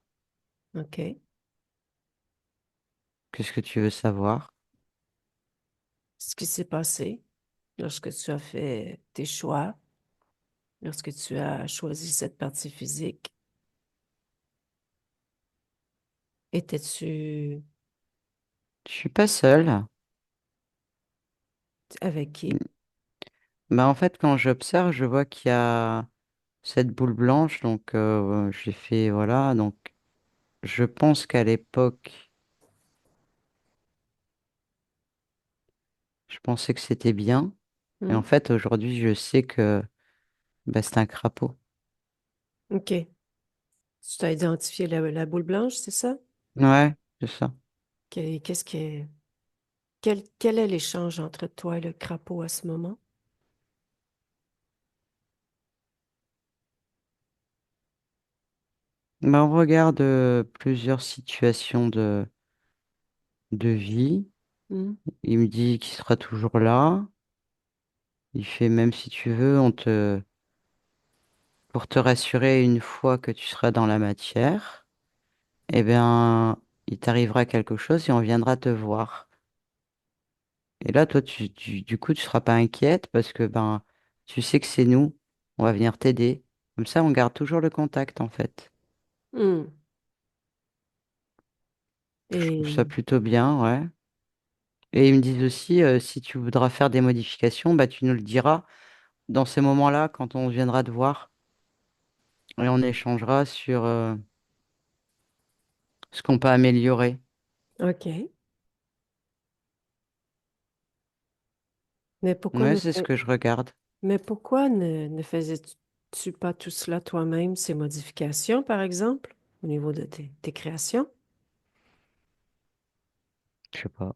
OK. Qu'est-ce que tu veux savoir? Ce qui s'est passé lorsque tu as fait tes choix, lorsque tu as choisi cette partie physique, étais-tu Je suis pas seul. avec qui? Bah, en fait, quand j'observe, je vois qu'il y a cette boule blanche. Donc, j'ai fait, voilà. Donc, je pense qu'à l'époque, je pensais que c'était bien. Et Hmm? en fait, aujourd'hui, je sais que bah, c'est un crapaud. OK. Tu t'as identifié la boule blanche, c'est ça? Ouais, c'est ça. Qu'est-ce que, quel est l'échange entre toi et le crapaud à ce moment? Bah, on regarde plusieurs situations de vie. Hmm? Il me dit qu'il sera toujours là. Il fait, même si tu veux, pour te rassurer une fois que tu seras dans la matière, eh bien, il t'arrivera quelque chose et on viendra te voir. Et là, toi, du coup, tu seras pas inquiète parce que ben, tu sais que c'est nous. On va venir t'aider. Comme ça, on garde toujours le contact, en fait. Hmm. Je trouve ça Et, plutôt bien, ouais. Et ils me disent aussi, si tu voudras faire des modifications, bah, tu nous le diras dans ces moments-là, quand on viendra te voir. Et on échangera sur ce qu'on peut améliorer. OK. Mais pourquoi Ouais, ne, c'est ce que je regarde. mais pourquoi ne faisais-tu pas tout cela toi-même, ces modifications, par exemple, au niveau de tes créations? Je sais pas.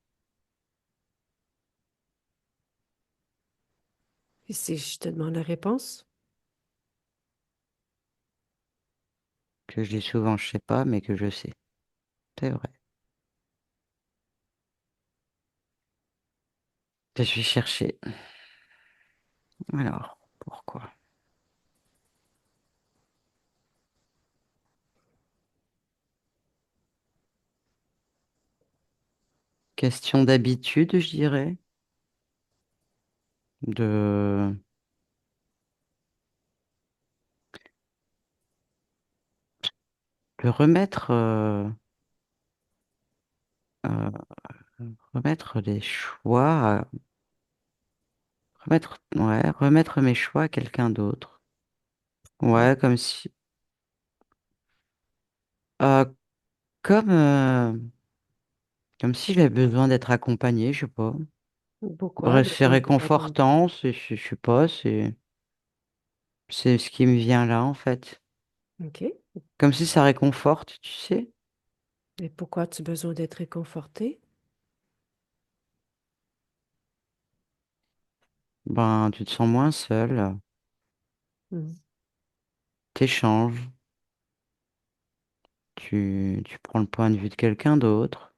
Et si je te demande la réponse? Que je dis souvent, je sais pas, mais que je sais. C'est vrai. Je vais chercher. Alors, pourquoi? Question d'habitude, je dirais. De... Le remettre, euh, remettre les choix, remettre mes choix à quelqu'un d'autre. Quoi? Ouais, euh, comme, euh, comme si j'avais besoin d'être accompagné, je sais pas. Pourquoi Bref, c'est besoin d'être accompagné? réconfortant, je sais pas, c'est ce qui me vient là, en fait. OK. Comme si ça réconforte, tu sais. Et pourquoi as-tu besoin d'être réconforté? Ben, tu te sens moins seul, Hmm. t'échanges, tu prends le point de vue de quelqu'un d'autre.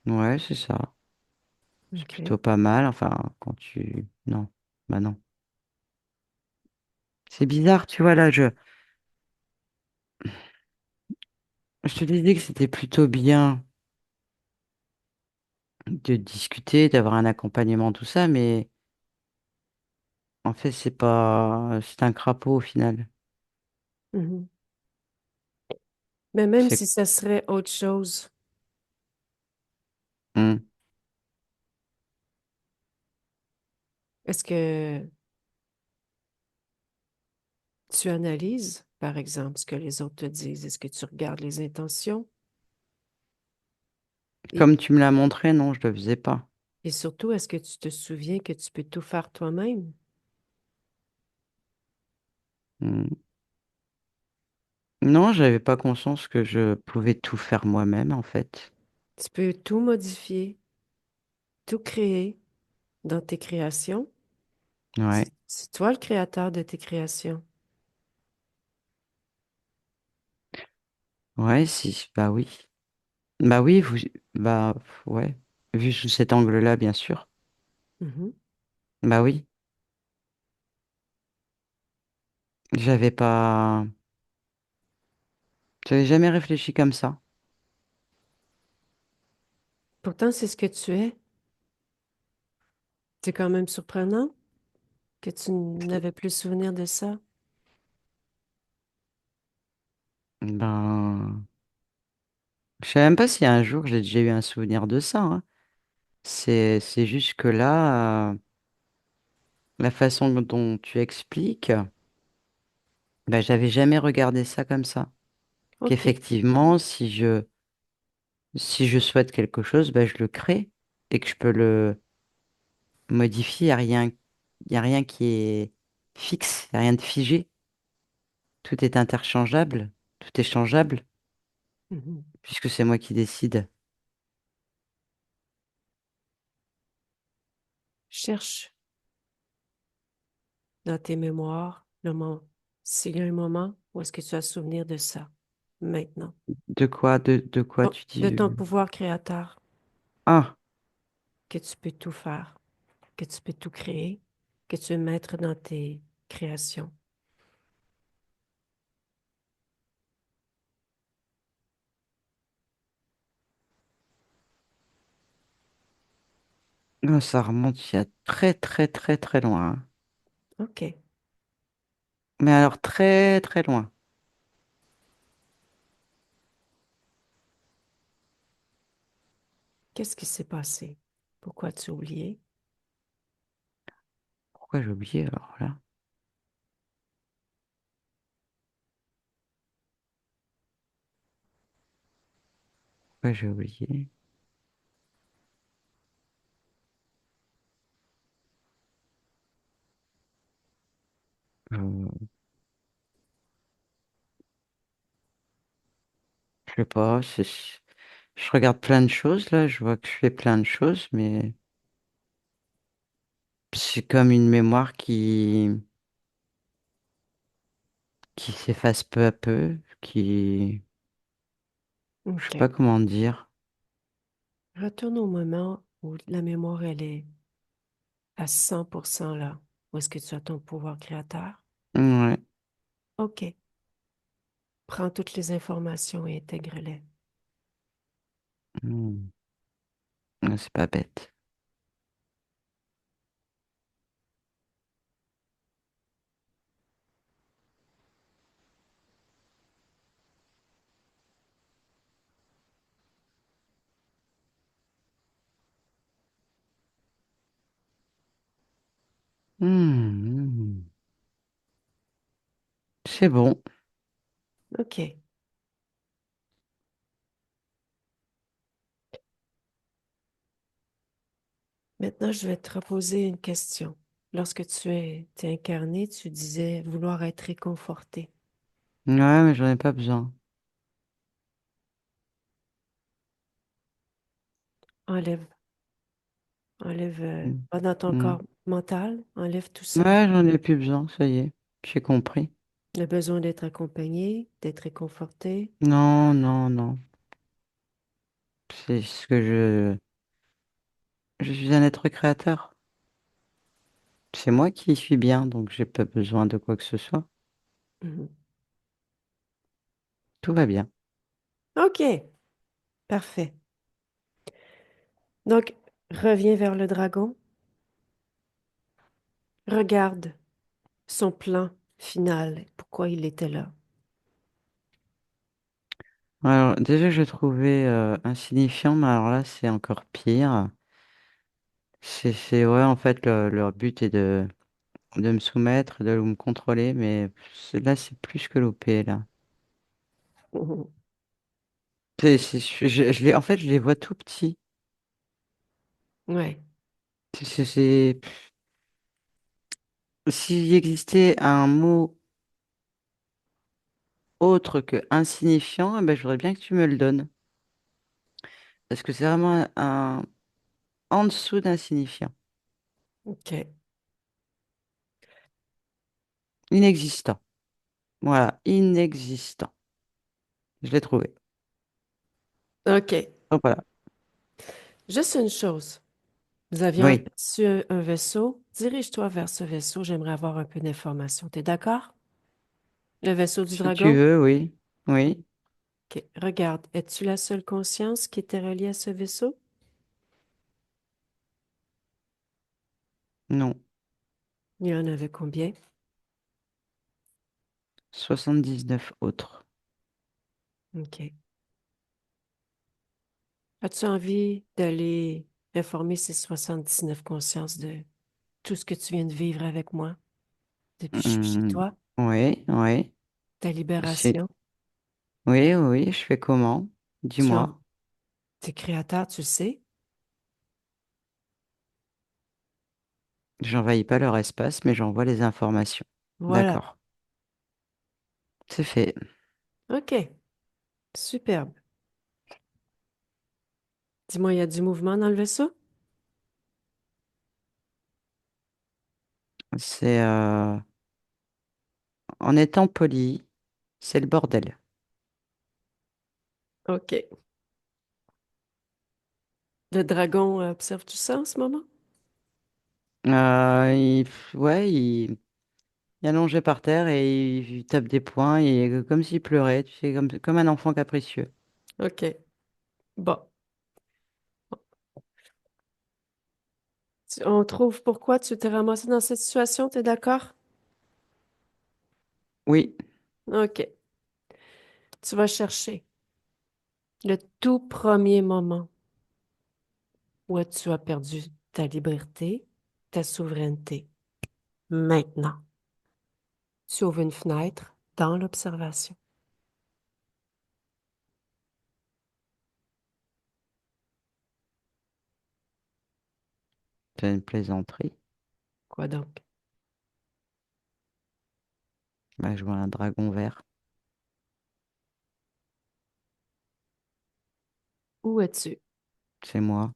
Ouais, c'est ça. C'est OK. plutôt pas mal, enfin, Non, bah non. C'est bizarre, tu vois, là, je te disais que c'était plutôt bien de discuter, d'avoir un accompagnement, tout ça, mais en fait, c'est un crapaud au final. Mhm. Mais même C'est, si ça serait autre chose, Hmm. est-ce que tu analyses, par exemple, ce que les autres te disent? Est-ce que tu regardes les intentions? Et, Comme tu me l'as montré, non, je le faisais pas. et surtout, est-ce que tu te souviens que tu peux tout faire toi-même? Hmm. Non, j'avais pas conscience que je pouvais tout faire moi-même, en fait. Tu peux tout modifier, tout créer dans tes créations. Ouais, C'est toi le créateur de tes créations. ouais, si, bah oui. Bah oui, bah ouais. Vu sous cet angle-là, bien sûr. Mhm. Bah oui. J'avais pas, j'avais jamais réfléchi comme ça. Pourtant, c'est ce que tu es. C'est quand même surprenant que tu n'avais plus souvenir de ça. Ben, je sais même pas si un jour j'ai déjà eu un souvenir de ça, hein. C'est juste que là, la façon dont tu expliques, ben, j'avais jamais regardé ça comme ça. OK. Qu'effectivement, si je souhaite quelque chose, ben, je le crée et que je peux le modifier. Il y a rien qui est fixe, il y a rien de figé. Tout est interchangeable, tout est changeable, Mhm. puisque c'est moi qui décide. Cherche dans tes mémoires le moment. S'il y a un moment où est-ce que tu as souvenir de ça, maintenant. De quoi tu De dis? ton pouvoir créateur, Ah, que tu peux tout faire, que tu peux tout créer, que tu es maître dans tes créations. non, ça remonte il y a très très très très loin, hein. OK. Mais alors très très loin. Qu'est-ce qui s'est passé? Pourquoi tu as oublié? Pourquoi j'ai oublié alors là? Pourquoi j'ai oublié? Euh, je sais pas, je regarde plein de choses là, je vois que je fais plein de choses, mais c'est comme une mémoire qui s'efface peu à peu, je sais OK. pas comment dire. Retourne au moment où la mémoire, elle est à 100% là. Où est-ce que tu as ton pouvoir créateur? Ouais. OK. Prends toutes les informations et intègre-les. Hmm. Ouais, c'est pas bête. Hmm, c'est bon. OK. Maintenant, je vais te reposer une question. Lorsque t'es incarné, tu disais vouloir être réconforté. Ouais, mais j'en ai pas besoin. Enlève, enlève, Hmm, va dans ton hmm. corps mental, enlève tout ça. Ouais, j'en ai plus besoin, ça y est. J'ai compris. Le besoin d'être accompagné, d'être réconforté. Non, non, non. C'est ce que je... Je suis un être créateur. C'est moi qui suis bien, donc j'ai pas besoin de quoi que ce soit. Mhm. Tout va bien. OK, parfait. Donc, reviens vers le dragon. Regarde son plan final, pourquoi il était là. Alors, déjà, je trouvais insignifiant, mais alors là, c'est encore pire. Ouais, en fait, leur but est de me soumettre, de me contrôler, mais là, c'est plus que l'OP, là. Mhm. En fait, je les vois tout petits. Ouais, C'est, s'il existait un mot autre que insignifiant, eh ben, je voudrais bien que tu me le donnes. Parce que c'est vraiment en dessous d'insignifiant. OK. Inexistant. Voilà, inexistant. Je l'ai trouvé. OK. Donc voilà. Juste une chose. Vous aviez Oui, aperçu un vaisseau. Dirige-toi vers ce vaisseau. J'aimerais avoir un peu d'informations. T'es d'accord? Le vaisseau du si tu dragon? veux, oui. Oui, OK. Regarde, es-tu la seule conscience qui était reliée à ce vaisseau? non. Il y en avait combien? 79 autres. OK. As-tu envie d'aller informer ces 79 consciences de tout ce que tu viens de vivre avec moi depuis que je suis chez Hmm, toi? oui, oui. Ta C'est... libération? Oui, oui, je fais comment? Tu en... Dis-moi. T'es créateur, tu le sais? J'envahis pas leur espace, mais j'envoie les informations. Voilà. D'accord. C'est fait. OK. Superbe. Dis-moi, il y a du mouvement dans le vaisseau? C'est en étant poli, c'est le bordel. OK. Le dragon observe tout ça en ce moment? Ouais, il est allongé par terre et il tape des poings et comme s'il pleurait, tu sais, comme un enfant capricieux. OK. Bon. On trouve pourquoi tu t'es ramassé dans cette situation, t'es d'accord? Oui, OK. Tu vas chercher le tout premier moment où tu as perdu ta liberté, ta souveraineté. Maintenant, tu ouvres une fenêtre dans l'observation. c'est une plaisanterie. Quoi donc? Bah, je vois un dragon vert. Où es-tu? C'est moi.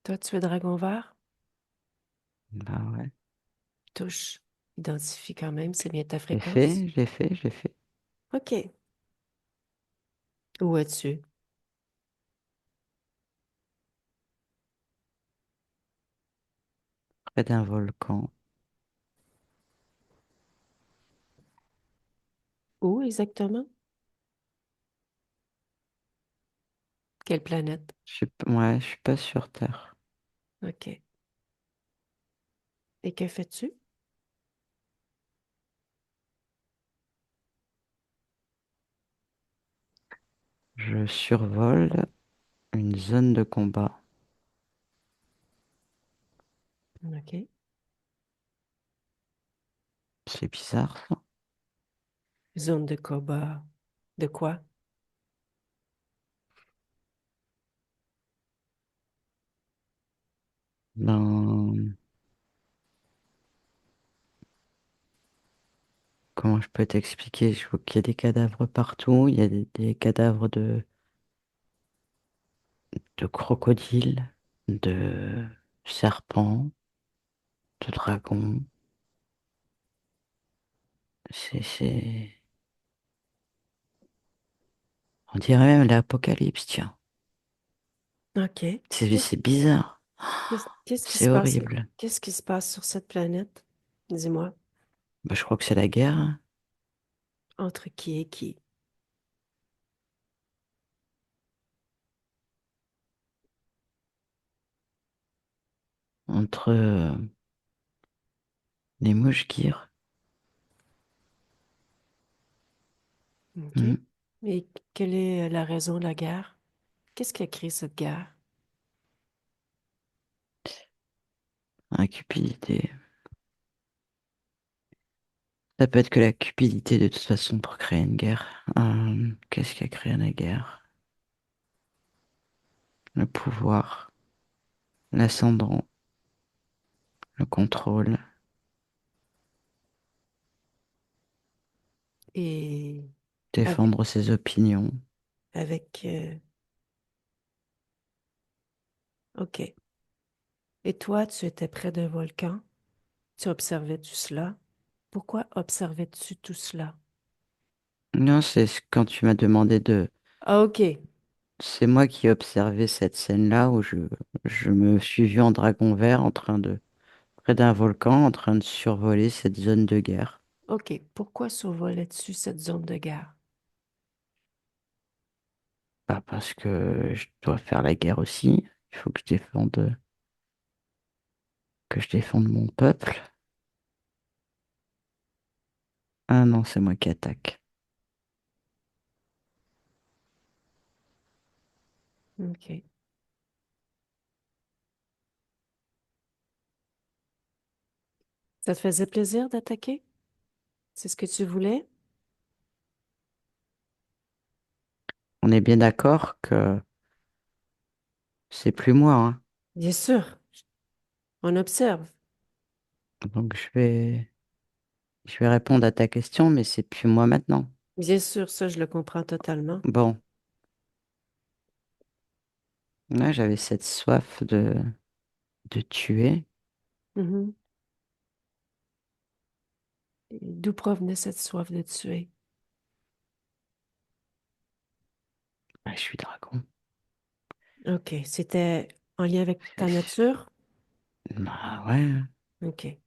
Toi, tu es dragon vert? Bah ouais. Touche. Identifie quand même, c'est bien ta J'ai fréquence. fait, j'ai fait, j'ai fait. OK. Où es-tu? Près d'un volcan. Où exactement? Quelle planète? Ouais, je suis pas sur Terre. OK. Et que fais-tu? Je survole une zone de combat. OK. C'est bizarre, ça. Zone de combat. De quoi? Ben, comment je peux t'expliquer? Je vois qu'il y a des cadavres partout. Il y a des cadavres de crocodiles, de serpents, de dragons. C'est... On dirait même l'apocalypse, tiens. OK. C'est bizarre. Qu'est-ce qui C'est se passe? horrible. Qu'est-ce qui se passe sur cette planète? Dis-moi. Ben, je crois que c'est la guerre, hein, Entre qui et qui? entre les Mouchkir. OK. Hmm. Et quelle est la raison de la guerre? Qu'est-ce qui a créé cette guerre? La cupidité. Ça peut être que la cupidité de toute façon pour créer une guerre. Qu'est-ce qui a créé la guerre? Le pouvoir, l'ascendant, le contrôle, Et avec, défendre ses opinions. avec, OK. Et toi, tu étais près d'un volcan. Tu observais tout cela. Pourquoi observais-tu tout cela? Non, quand tu m'as demandé de... Ah, OK. C'est moi qui ai observé cette scène-là où je me suis vu en dragon vert près d'un volcan en train de survoler cette zone de guerre. OK. Pourquoi survolais-tu cette zone de guerre? Pas parce que je dois faire la guerre aussi. Il faut que je défende mon peuple. Ah non, c'est moi qui attaque. OK. Ça te faisait plaisir d'attaquer? C'est ce que tu voulais? On est bien d'accord que c'est plus moi, hein. Bien sûr. On observe. Donc je vais répondre à ta question, mais c'est plus moi maintenant. Bien sûr, ça, je le comprends totalement. Bon, là j'avais cette soif de tuer. Mhm. Et d'où provenait cette soif de tuer? Ah, je suis dragon. OK. C'était en lien avec ta nature? Bah ouais. OK.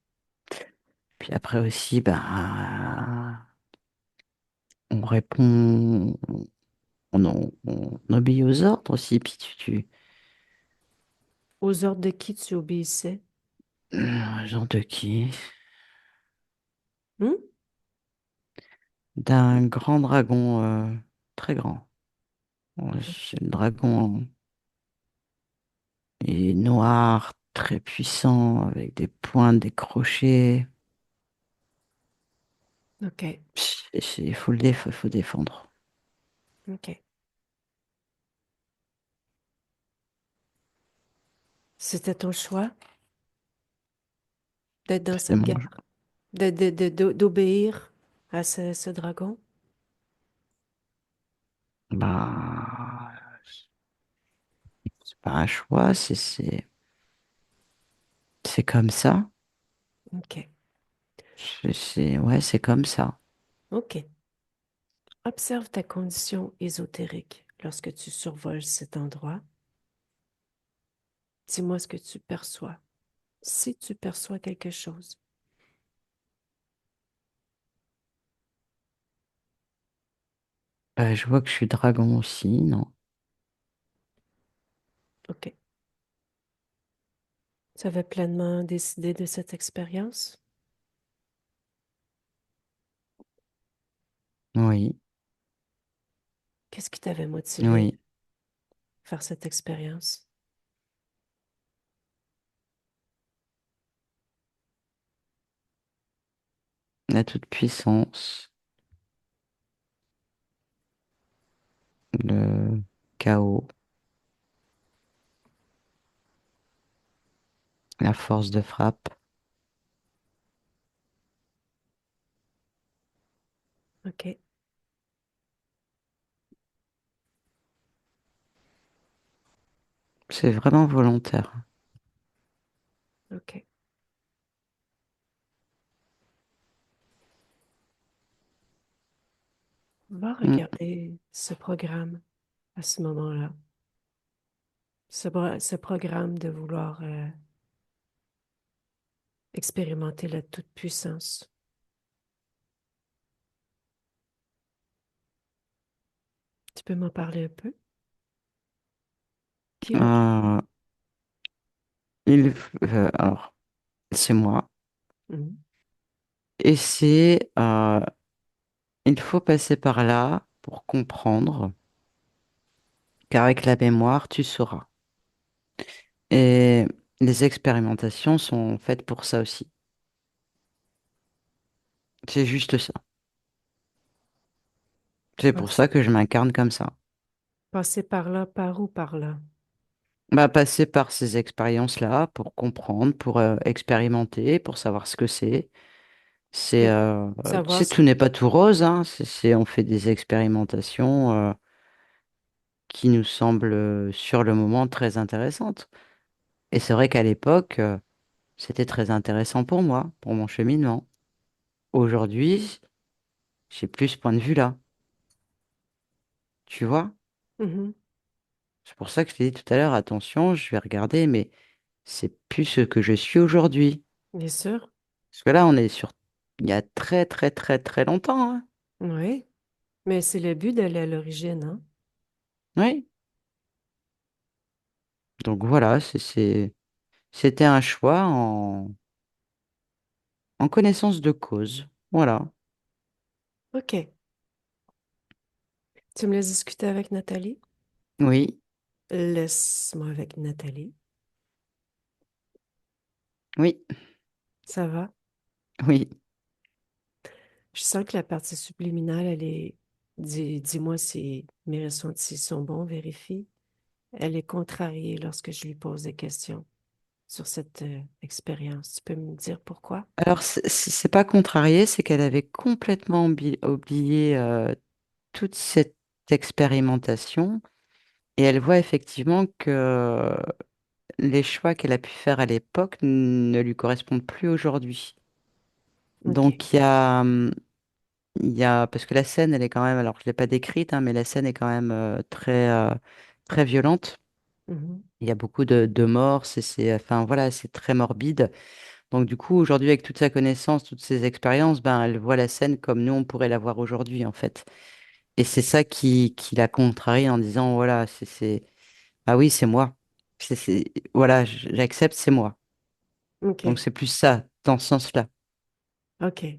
Puis après aussi, bah, on répond, on obéit aux ordres aussi. Puis Aux ordres de qui tu obéissais? genre de qui? Hmm? D'un grand dragon très grand. C'est le dragon il est noir, très puissant, avec des pointes, des crochets. OK. Il faut défendre. OK. C'était ton choix d'être dans C'est cette mon guerre, jeu. d'obéir à ce dragon? Bah, c'est pas un choix, c'est comme ça. OK. Ouais, c'est comme ça. OK. Observe ta condition ésotérique lorsque tu survoles cet endroit. Dis-moi ce que tu perçois. Si tu perçois quelque chose. Bah, je vois que je suis dragon aussi, non? OK. Tu avais pleinement décidé de cette expérience? Oui, Qu'est-ce qui t'avait motivé oui. à faire cette expérience? la toute-puissance, le chaos, la force de frappe. OK, C'est vraiment volontaire. OK. Va Mm. regarder ce programme à ce moment-là. Ce programme de vouloir expérimenter la toute-puissance. Tu peux m'en parler un peu? Qui l'a créé? Euh, alors, c'est moi. Mhm. Et il faut passer par là pour comprendre qu'avec la mémoire, tu sauras. Et les expérimentations sont faites pour ça aussi. C'est juste ça. C'est pour ça Passer, que je m'incarne comme ça. passer par là, par où par là? Bah, passer par ces expériences-là pour comprendre, pour expérimenter, pour savoir ce que c'est. Mais Tu savoir sais, ce tout n'est pas tout rose, hein. On fait des expérimentations qui nous semblent sur le moment très intéressantes. Et c'est vrai qu'à l'époque, c'était très intéressant pour moi, pour mon cheminement. Aujourd'hui, j'ai plus ce point de vue-là. Tu vois? Mhm. C'est pour ça que je t'ai dit tout à l'heure, attention, je vais regarder, mais c'est plus ce que je suis aujourd'hui. Bien sûr. Parce que là, on est sur il y a très très très très longtemps, hein. Oui. Mais c'est le but d'aller à l'origine, hein? Oui. Donc voilà, c'était un choix en connaissance de cause. Voilà. OK. Tu me laisses discuter avec Nathalie? Oui, Laisse-moi avec Nathalie. oui, Ça va? oui. Je sens que la partie subliminale, elle est... Dis-moi si mes ressentis sont bons, vérifie. Elle est contrariée lorsque je lui pose des questions sur cette expérience. Tu peux me dire pourquoi? Alors, c'est pas contrarié, c'est qu'elle avait complètement oublié toute cette expérimentation et elle voit effectivement que les choix qu'elle a pu faire à l'époque ne lui correspondent plus aujourd'hui. OK. Donc, parce que la scène, elle est quand même, alors je l'ai pas décrite, hein, mais la scène est quand même très violente. Mhm. Il y a beaucoup de morts, enfin voilà, c'est très morbide. Donc du coup, aujourd'hui, avec toute sa connaissance, toutes ses expériences, ben, elle voit la scène comme nous, on pourrait la voir aujourd'hui, en fait. Et c'est ça qui la contrarie en disant, voilà, ah oui, c'est moi. Voilà, j'accepte, c'est moi. Donc OK. c'est plus ça, dans ce sens-là. OK.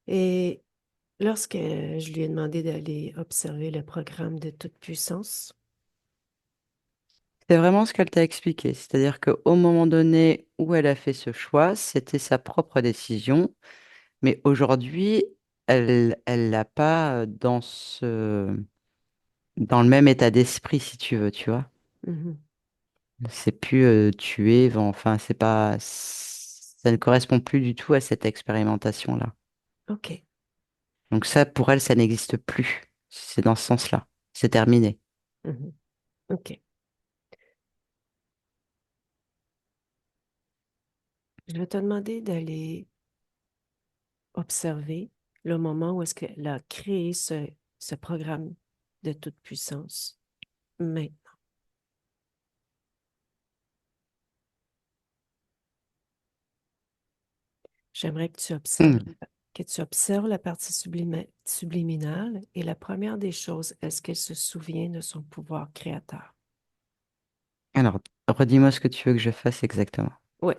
Et lorsque je lui ai demandé d'aller observer le programme de toute puissance, C'est vraiment ce qu'elle t'a expliqué. C'est-à-dire qu'au moment donné où elle a fait ce choix, c'était sa propre décision. Mais aujourd'hui, elle l'a pas dans le même état d'esprit, si tu veux, tu vois. mhm, C'est plus tuer, enfin, ça ne correspond plus du tout à cette expérimentation-là. OK. Donc ça, pour elle, ça n'existe plus. C'est dans ce sens-là. C'est terminé. Mhm, OK. Je vais te demander d'aller observer le moment où est-ce qu'elle a créé ce programme de toute puissance. Mais j'aimerais Hmm. que tu observes la partie subliminale et la première des choses, est-ce qu'elle se souvient de son pouvoir créateur? Alors, redis-moi ce que tu veux que je fasse exactement. Oui.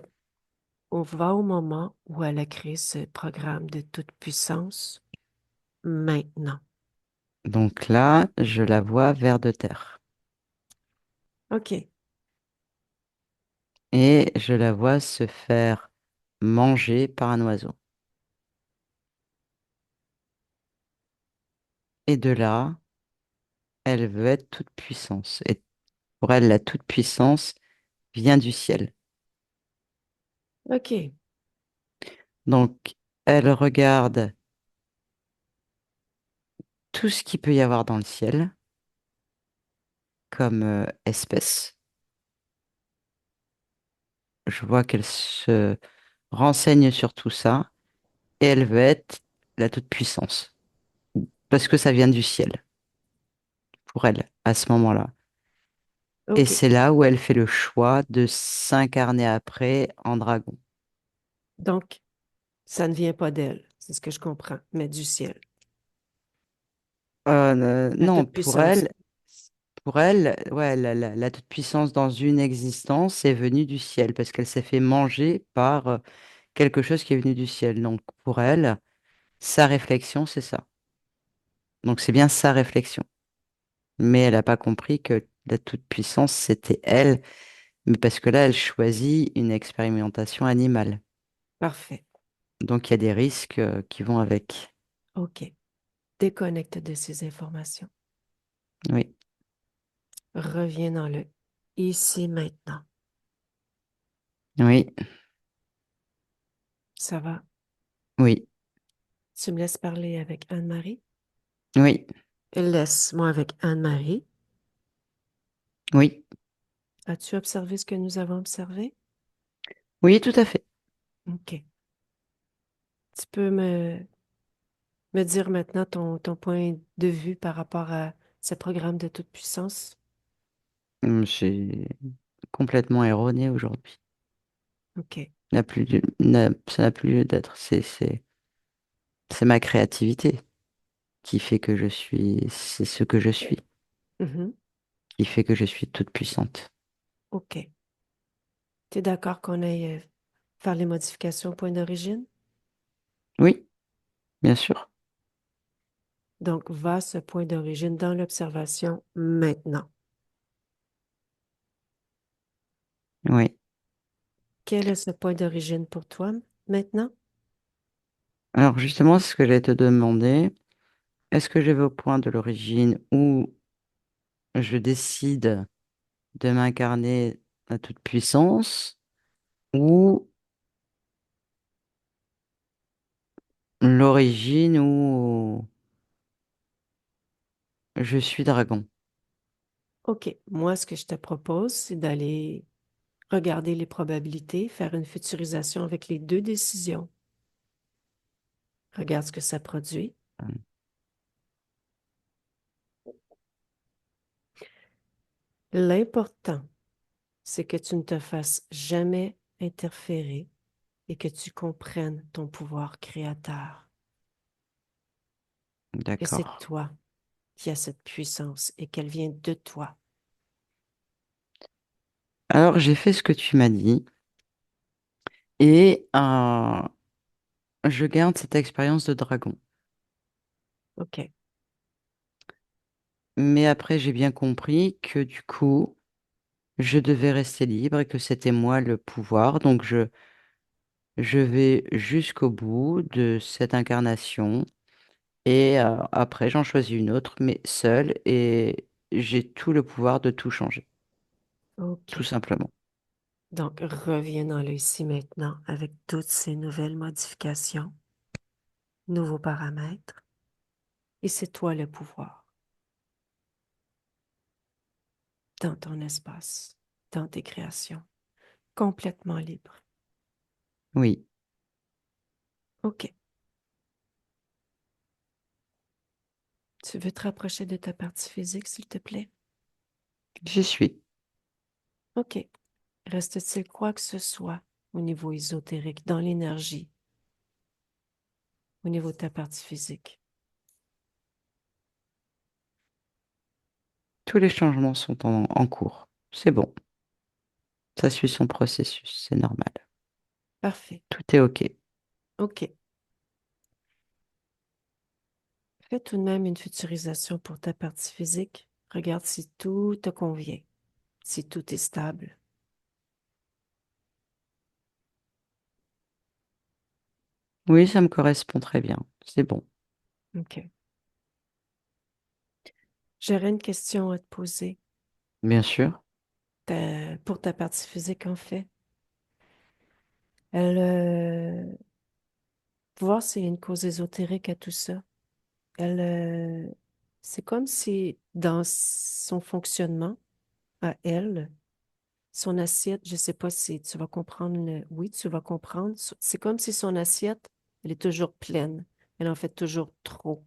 On va au moment où elle a créé ce programme de toute puissance maintenant. Donc là, je la vois vers de terre. OK. Et je la vois se faire manger par un oiseau. Et de là, elle veut être toute puissance. Et pour elle, la toute puissance vient du ciel. OK. Donc, elle regarde tout ce qu'il peut y avoir dans le ciel comme espèce. Je vois qu'elle se renseigne sur tout ça et elle veut être la toute puissance parce que ça vient du ciel pour elle à ce moment-là. Et OK. c'est là où elle fait le choix de s'incarner après en dragon. Donc, ça ne vient pas d'elle. C'est ce que je comprends, mais du ciel. La Non, toute-puissance. pour elle, ouais, la toute-puissance dans une existence est venue du ciel parce qu'elle s'est fait manger par quelque chose qui est venu du ciel. Donc pour elle, sa réflexion, c'est ça. Donc c'est bien sa réflexion. Mais elle n'a pas compris que la toute-puissance, c'était elle, mais parce que là, elle choisit une expérimentation animale. Parfait. Donc il y a des risques qui vont avec. OK. Déconnecte de ces informations. Oui, Reviens dans le ici, maintenant. oui, Ça va? oui, Tu me laisses parler avec Anne-Marie? oui, Laisse-moi avec Anne-Marie. oui, As-tu observé ce que nous avons observé? oui, tout à fait. OK. Tu peux me dire maintenant ton point de vue par rapport à ce programme de toute puissance? J'ai complètement erroné aujourd'hui. OK. Ça n'a plus lieu d'être. C'est ma créativité qui fait que je suis, c'est ce que je suis, Mhm. qui fait que je suis toute puissante. OK. Tu es d'accord qu'on aille faire les modifications au point d'origine? Oui, bien sûr. Donc, va à ce point d'origine dans l'observation maintenant. Oui. Quel est ce point d'origine pour toi maintenant? Alors justement, c'est ce que j'allais te demander. Est-ce que je vais au point de l'origine où je décide de m'incarner à toute puissance ou l'origine où je suis dragon? OK. Moi, ce que je te propose, c'est d'aller regarder les probabilités, faire une futurisation avec les deux décisions. Regarde ce que ça produit. L'important, c'est que tu ne te fasses jamais interférer et que tu comprennes ton pouvoir créateur. Que c'est D'accord. toi qui as cette puissance et qu'elle vient de toi. Alors j'ai fait ce que tu m'as dit et je garde cette expérience de dragon. OK. Mais après, j'ai bien compris que du coup, je devais rester libre et que c'était moi le pouvoir. Donc, je vais jusqu'au bout de cette incarnation et après, j'en choisis une autre, mais seule et j'ai tout le pouvoir de tout changer, tout OK. simplement. Donc, reviens dans le ici maintenant avec toutes ces nouvelles modifications, nouveaux paramètres, et c'est toi le pouvoir dans ton espace, dans tes créations, complètement libre. Oui, OK. Tu veux te rapprocher de ta partie physique, s'il te plaît? j'y suis. OK. Reste-t-il quoi que ce soit au niveau ésotérique, dans l'énergie, au niveau de ta partie physique? Tous les changements sont en cours. C'est bon. Ça suit son processus. C'est normal. Parfait. Tout est OK. OK. Fais tout de même une futurisation pour ta partie physique. Regarde si tout te convient, si tout est stable. Oui, ça me correspond très bien. C'est bon. OK. J'aurais une question à te poser Bien sûr. pour ta partie physique, en fait. Elle, voir s'il y a une cause ésotérique à tout ça. Elle, c'est comme si dans son fonctionnement, à elle, son assiette, je sais pas si tu vas comprendre oui, tu vas comprendre. C'est comme si son assiette, elle est toujours pleine. Elle en fait toujours trop.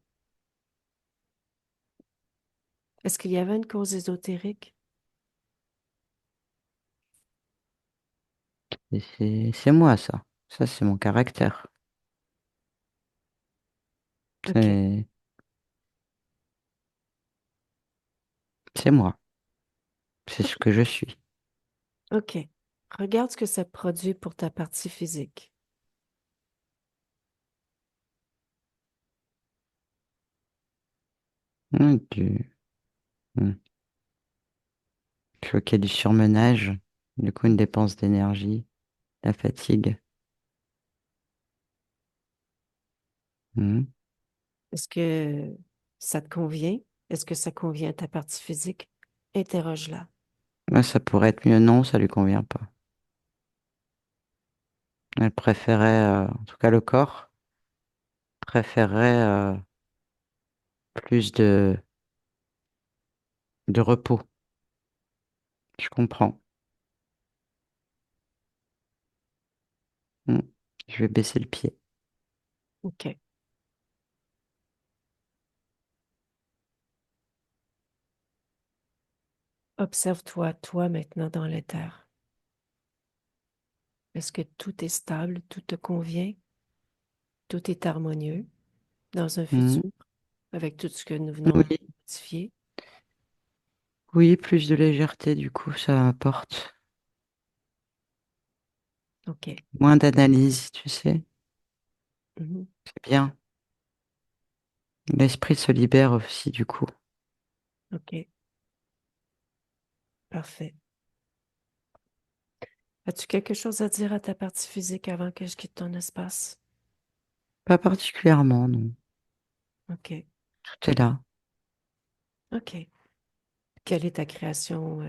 Est-ce qu'il y avait une cause ésotérique? Et c'est moi, ça. Ça, c'est mon caractère. OK. C'est c'est moi. C'est ce OK. que je suis. OK. Regarde ce que ça produit pour ta partie physique. Hmm, hmm. Je vois qu'il y a du surmenage, du coup, une Mhm. dépense d'énergie, la fatigue. Hmm. Est-ce que ça te convient? Est-ce que ça convient à ta partie physique? Interroge-la. Ouais, ça pourrait être mieux. Non, ça lui convient pas. Elle préférait, en tout cas le corps, préférait plus de repos. Je comprends. Hmm. Je vais baisser le pied. OK. Observe-toi, toi maintenant dans l'éther. Est-ce que tout est stable, tout te convient, tout est harmonieux dans un Hmm. futur avec tout ce que nous venons de Oui, modifier? oui, plus de légèreté, du coup, ça apporte OK. moins d'analyse, tu sais. Mhm. C'est bien. L'esprit se libère aussi, du coup. OK. Parfait. As-tu quelque chose à dire à ta partie physique avant que je quitte ton espace? Pas particulièrement, non. OK. Tout est là. OK. Quelle est ta création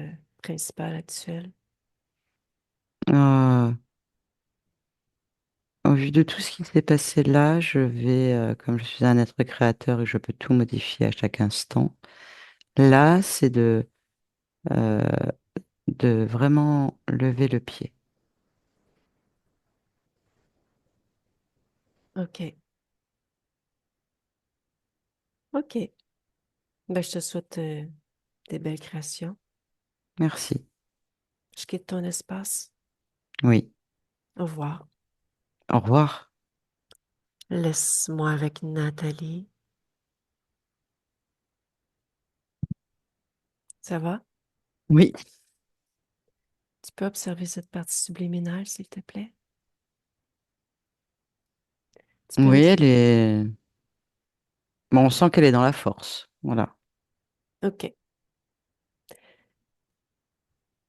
principale actuelle? Euh, Au vu de tout ce qui s'est passé là, je vais, comme je suis un être créateur et je peux tout modifier à chaque instant, là, c'est euh, de vraiment lever le pied. OK. OK. Ben, je te souhaite des belles créations. Merci. Je quitte ton espace. Oui. Au revoir. Au revoir. Laisse-moi avec Nathalie. Ça va? Oui. Tu peux observer cette partie subliminale, s'il te plaît? Tu peux Oui, me dire... elle est... Bon, on sent qu'elle est dans la force. Voilà. OK.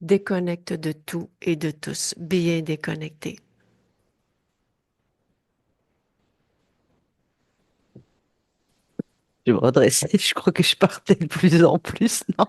Déconnecte de tout et de tous. Bien déconnecté. Je vais me redresser. Je crois que je partais de plus en plus, non?